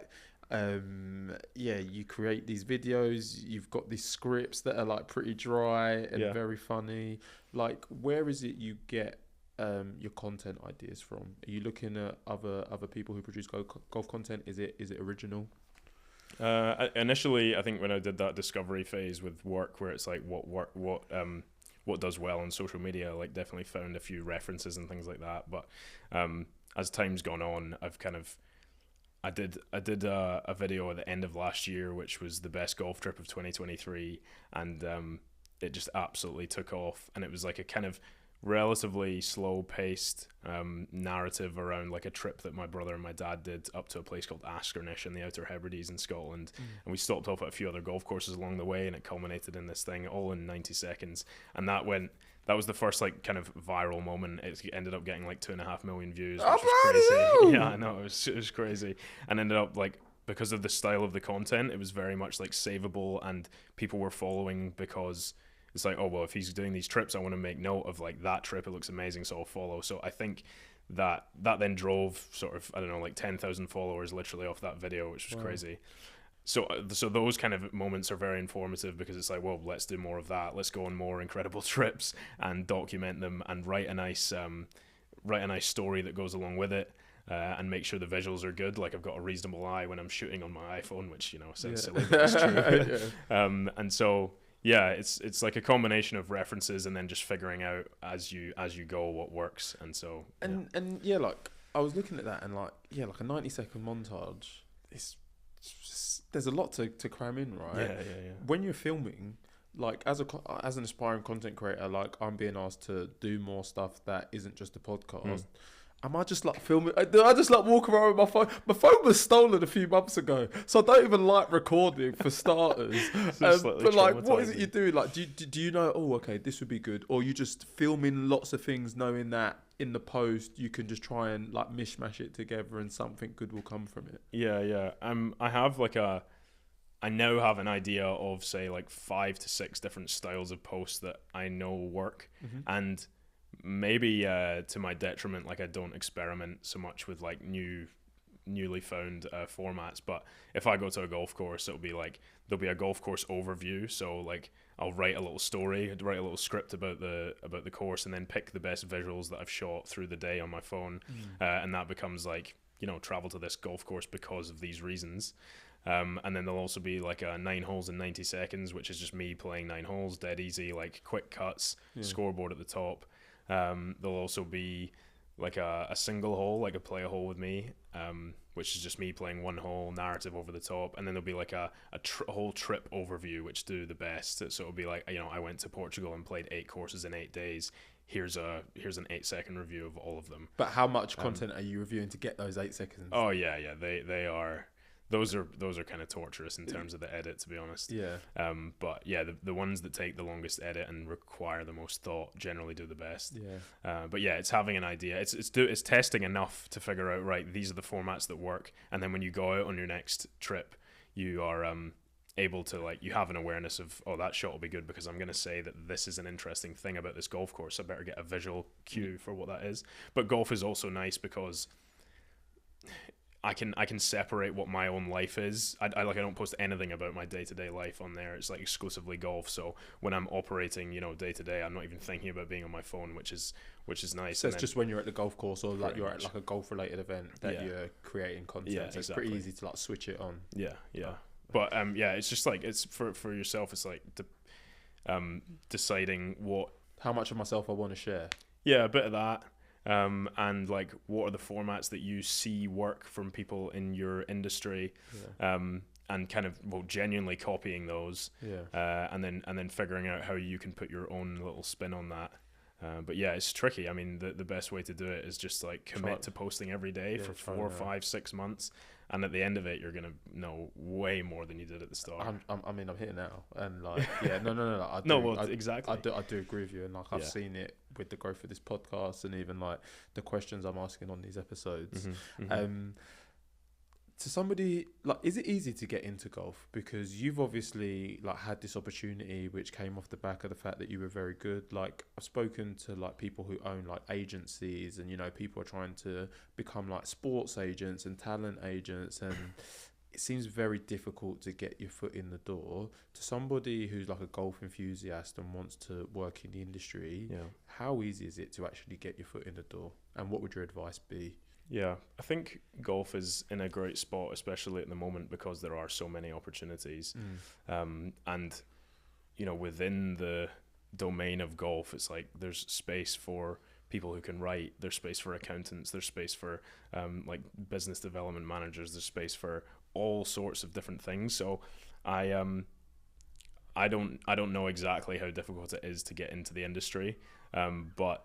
you create these videos, you've got these scripts that are like pretty dry and very funny. Like, where is it you get your content ideas from? Are you looking at other people who produce golf content? Is it original? Initially, I think when I did that discovery phase with work, where it's like what does well on social media, like, definitely found a few references and things like that. But as time's gone on, I've kind of I did a video at the end of last year, which was the best golf trip of 2023, and it just absolutely took off. And it was like a kind of relatively slow-paced narrative around like a trip that my brother and my dad did up to a place called Askernish in the Outer Hebrides in Scotland, and we stopped off at a few other golf courses along the way, and it culminated in this thing all in 90 seconds. And that was the first like kind of viral moment. It ended up getting like 2.5 million views, which was crazy. Yeah, I know, it was crazy, and ended up like, because of the style of the content, it was very much like savable, and people were following because it's like, oh, well, if he's doing these trips, I want to make note of like that trip. It looks amazing, so I'll follow. So I think that then drove sort of, I don't know, like 10,000 followers literally off that video, which was crazy. So those kind of moments are very informative, because it's like, well, let's do more of that. Let's go on more incredible trips and document them, and write a nice story that goes along with it. And make sure the visuals are good. Like, I've got a reasonable eye when I'm shooting on my iPhone, which, you know, sounds silly, but it's true. And so, yeah, it's like a combination of references and then just figuring out as you go what works. And so like, I was looking at that, and like a 90-second montage. There's a lot to cram in, right? Yeah. When you're filming, like, as an aspiring content creator, like, I'm being asked to do more stuff that isn't just a podcast. Am I just like filming? Do I just like walk around with my phone? My phone was stolen a few months ago, so I don't even like recording for starters. But like, what is it you do? Like, do you know? Oh, okay, this would be good. Or you just filming lots of things, knowing that in the post you can just try and like mishmash it together, and something good will come from it. Yeah. I have like I now have an idea of, say, like 5 to 6 different styles of posts that I know work, and maybe to my detriment, like I don't experiment so much with like newly found formats. But if I go to a golf course, it'll be like there'll be a golf course overview. So like I'll write a little story, write a little script about the course, and then pick the best visuals that I've shot through the day on my phone, and that becomes like, you know, travel to this golf course because of these reasons. And then there'll also be like a 9 holes in 90 seconds, which is just me playing 9 holes, dead easy, like quick cuts, scoreboard at the top. There'll also be like a single hole, like a play a hole with me, which is just me playing 1 hole, narrative over the top. And then there'll be like a whole trip overview, which do the best. So it'll be like, you know, I went to Portugal and played 8 courses in 8 days. Here's an 8-second review of all of them. But how much content are you reviewing to get those 8 seconds? Oh yeah, they are. Those are kind of torturous in terms of the edit, to be honest. Yeah. But yeah, the ones that take the longest edit and require the most thought generally do the best. Yeah. But yeah, it's having an idea. It's testing enough to figure out, right, these are the formats that work, and then when you go out on your next trip, you are able to, like, you have an awareness of, oh, that shot will be good because I'm going to say that this is an interesting thing about this golf course. I better get a visual cue for what that is. But golf is also nice because I can separate what my own life is. I don't post anything about my day-to-day life on there. It's like exclusively golf. So when I'm operating, you know, day-to-day, I'm not even thinking about being on my phone, which is nice. So it's just when you're at the golf course or like you're much. at like a golf-related event that you're creating content. Yeah, so it's pretty easy to like switch it on. Yeah. But yeah, it's just like, it's for yourself. It's like deciding how much of myself I want to share. Yeah, a bit of that. And like, what are the formats that you see work from people in your industry, and kind of, well, genuinely copying those, and then figuring out how you can put your own little spin on that. But yeah, it's tricky. I mean, the best way to do it is just like commit to posting every day for 4, 5, 6 months, and at the end of it, you're gonna know way more than you did at the start. I'm here now, and like, no. Exactly. I do agree with you, and like I've seen it with the growth of this podcast, and even like the questions I'm asking on these episodes. To somebody, like, is it easy to get into golf? Because you've obviously like had this opportunity which came off the back of the fact that you were very good. Like, I've spoken to like people who own like agencies, and, you know, people are trying to become like sports agents and talent agents, and it seems very difficult to get your foot in the door. To somebody who's like a golf enthusiast and wants to work in the industry, how easy is it to actually get your foot in the door? And what would your advice be? Yeah, I think golf is in a great spot, especially at the moment, because there are so many opportunities. And, you know, within the domain of golf, it's like there's space for people who can write, there's space for accountants, there's space for like business development managers, there's space for all sorts of different things. So I don't know exactly how difficult it is to get into the industry, but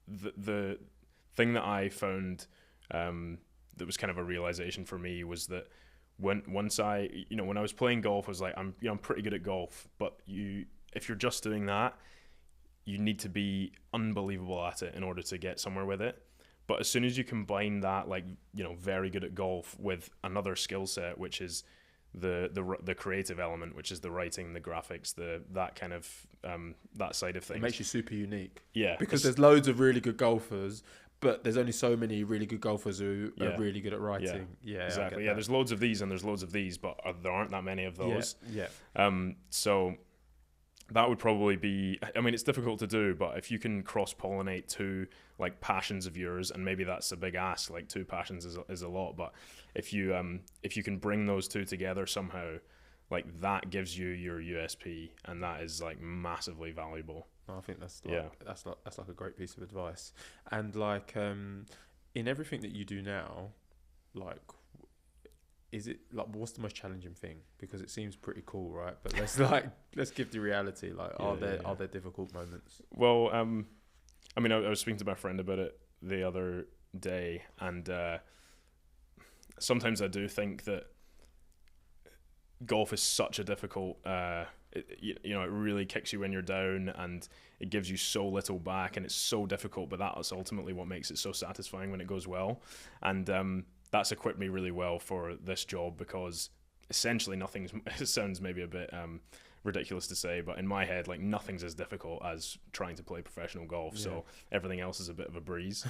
the thing that I found that was kind of a realization for me was that when I was playing golf, I was like, I'm pretty good at golf, but if you're just doing that, you need to be unbelievable at it in order to get somewhere with it. But as soon as you combine that, like, you know, very good at golf with another skill set, which is the creative element, which is the writing, the graphics, that kind of that side of things, it makes you super unique. Yeah, because there's loads of really good golfers, but there's only so many really good golfers who are really good at writing. Yeah, exactly. Yeah, there's loads of these and there's loads of these, but there aren't that many of those. So that would probably be, I mean, it's difficult to do, but if you can cross-pollinate 2 like passions of yours, and maybe that's a big ask, like 2 passions is a lot, but if you can bring those 2 together somehow, like, that gives you your USP, and that is like massively valuable. I think that's like a great piece of advice. And like in everything that you do now, like, is it like, what's the most challenging thing? Because it seems pretty cool, right? But let's give the reality. Like, are there difficult moments? Well, I mean, I was speaking to my friend about it the other day, and sometimes I do think that golf is such a difficult, it really kicks you when you're down, and it gives you so little back, and it's so difficult, but that's ultimately what makes it so satisfying when it goes well. And that's equipped me really well for this job, because essentially it sounds maybe a bit ridiculous to say, but in my head, like, nothing's as difficult as trying to play professional golf. So everything else is a bit of a breeze.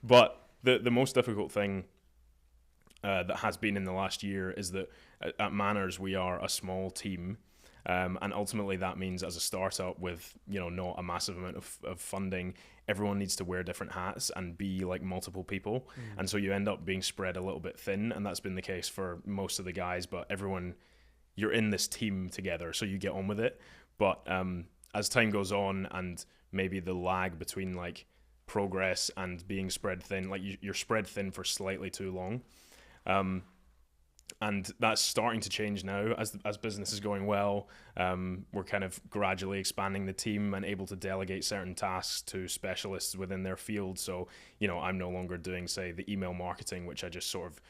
But the most difficult thing that has been in the last year is that at Manors we are a small team. And ultimately that means, as a startup with, you know, not a massive amount of funding, everyone needs to wear different hats and be like multiple people. And so you end up being spread a little bit thin, and that's been the case for most of the guys, but everyone, you're in this team together, so you get on with it. But as time goes on, and maybe the lag between like progress and being spread thin, like you're spread thin for slightly too long. And that's starting to change now as business is going well. We're kind of gradually expanding the team and able to delegate certain tasks to specialists within their field. So, you know, I'm no longer doing, say, the email marketing, which I just sort of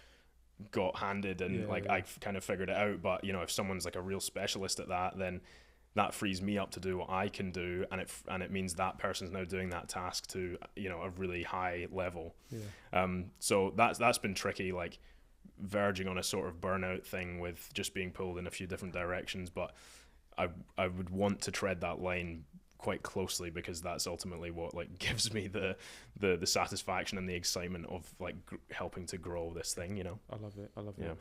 got handed and I've kind of figured it out. But, you know, if someone's like a real specialist at that, then that frees me up to do what I can do, and it means that person's now doing that task to, you know, a really high level. So that's been tricky, like verging on a sort of burnout thing with just being pulled in a few different directions. But I would want to tread that line quite closely, because that's ultimately what like gives me the satisfaction and the excitement of like helping to grow this thing, you know. I love it.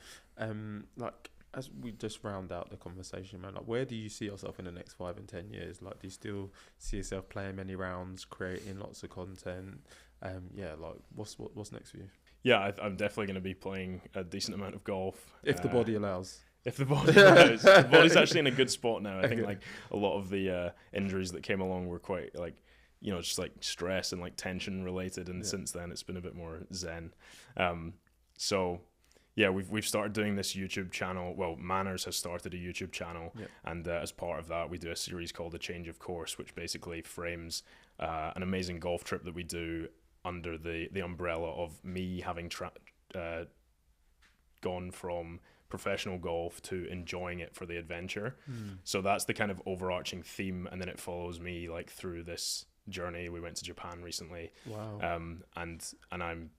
Like, as we just round out the conversation, man, like, where do you see yourself in the next 5 and 10 years? Like, do you still see yourself playing many rounds, creating lots of content? Like, what's next for you? Yeah, I'm definitely going to be playing a decent amount of golf. If the body allows. If the body allows. The body's actually in a good spot now. I think like a lot of the injuries that came along were quite like, you know, just like stress and like tension related. And since then it's been a bit more zen. So yeah, we've started doing this YouTube channel. Well, Manors has started a YouTube channel. And as part of that, we do a series called A Change of Course, which basically frames an amazing golf trip that we do under the umbrella of me having gone from professional golf to enjoying it for the adventure. So that's the kind of overarching theme, and then it follows me like through this journey. We went to Japan recently. Wow. And I'm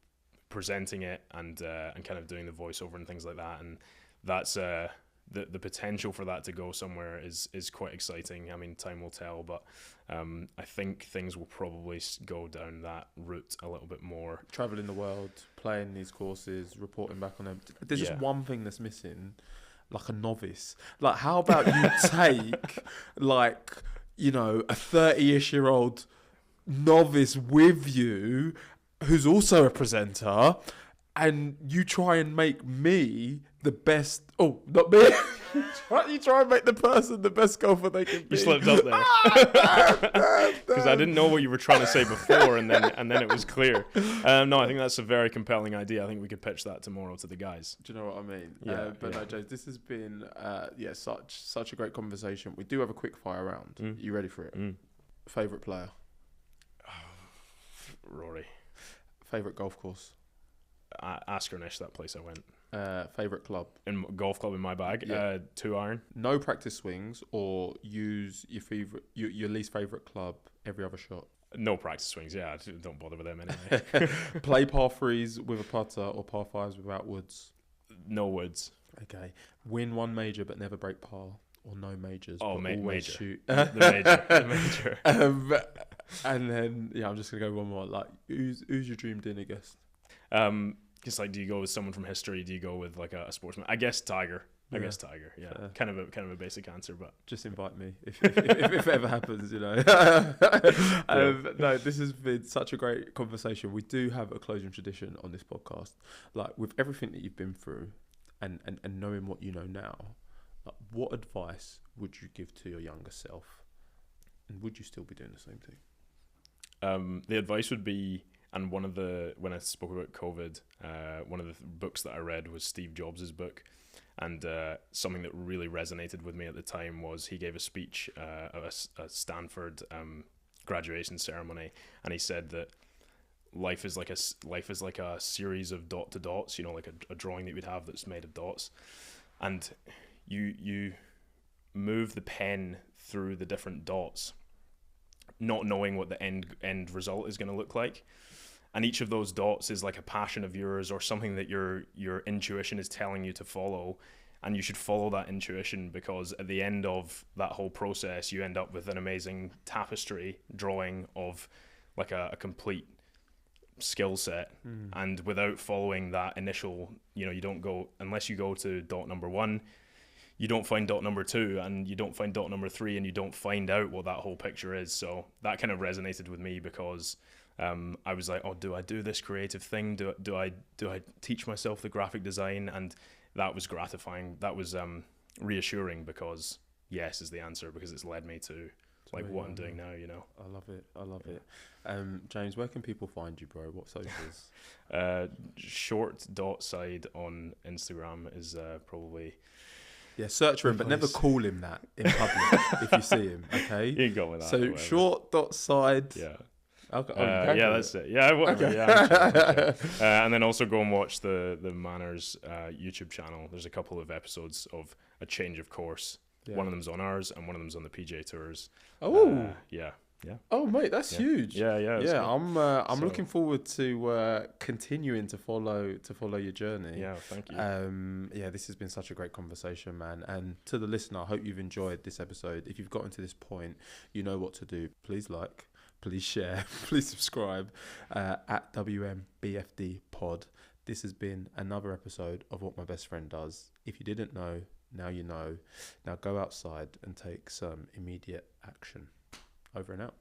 presenting it and kind of doing the voiceover and things like that, and that's the potential for that to go somewhere is quite exciting. I mean, time will tell, but I think things will probably go down that route a little bit more. Traveling the world, playing these courses, reporting back on them. There's just one thing that's missing, like a novice. Like, how about you take, like, you know, a 30-ish-year-old novice with you who's also a presenter, and you try and make me the best. Oh, not me. You try and make the person the best golfer they can be. You slipped up there because I didn't know what you were trying to say before, and then it was clear. No, I think that's a very compelling idea. I think we could pitch that tomorrow to the guys. Do you know what I mean? Yeah. No, James, this has been such a great conversation. We do have a quick fire round. You ready for it? Favorite player? Rory. Favorite golf course? Askernish, that place I went. Favorite club? In golf club in my bag. 2-iron. No practice swings, or use your least favorite club every other shot? No practice swings. Yeah, don't bother with them anyway. Play par threes with a putter or par fives without woods? No woods. Okay. Win one major but never break par, or no majors? Oh, but always major. Shoot. The major. And then I'm just gonna go one more. Like, who's your dream dinner guest? Just like, do you go with someone from history? Do you go with like a sportsman? I guess Tiger. I guess Tiger. Yeah, kind of a basic answer, but just invite me if it ever happens, you know. No, this has been such a great conversation. We do have a closing tradition on this podcast, like with everything that you've been through, and knowing what you know now. Like, what advice would you give to your younger self, and would you still be doing the same thing? The advice would be, and when I spoke about COVID, one of the books that I read was Steve Jobs' book, and something that really resonated with me at the time was he gave a speech at a Stanford graduation ceremony, and he said that life is like a series of dot to dots, you know, like a drawing that we'd have that's made of dots, and you move the pen through the different dots, not knowing what the end result is going to look like. And each of those dots is like a passion of yours, or something that your intuition is telling you to follow. and you should follow that intuition, because at the end of that whole process, you end up with an amazing tapestry drawing of like a complete skill set. And without following that initial, you don't go, unless you go to dot number 1, you don't find dot number 2, and you don't find dot number 3, and you don't find out what that whole picture is. So that kind of resonated with me, because I was like, oh, do I do this creative thing? Do I teach myself the graphic design? And that was gratifying. That was reassuring, because yes is the answer, because it's led me to like what I'm doing now. I love it. James, where can people find you, bro? What socials? Short.side on Instagram is probably. Yeah, search for him, but never call him that in public if you see him, okay? You can go with that. So short.side. Yeah. Okay. Yeah, that's it. Yeah, whatever. Okay. Yeah, sure. And then also go and watch the Manors YouTube channel. There's a couple of episodes of a change of course. Yeah. One of them's on ours, and one of them's on the PJ Tours. Oh. Yeah. Oh, mate, that's huge. Yeah. I'm looking forward to continuing to follow your journey. Yeah, thank you. Yeah, this has been such a great conversation, man. And to the listener, I hope you've enjoyed this episode. If you've gotten to this point, you know what to do. Please like, please share, please subscribe at WMBFD Pod. This has been another episode of What My Best Friend Does. If you didn't know, now you know. Now go outside and take some immediate action. Over and out.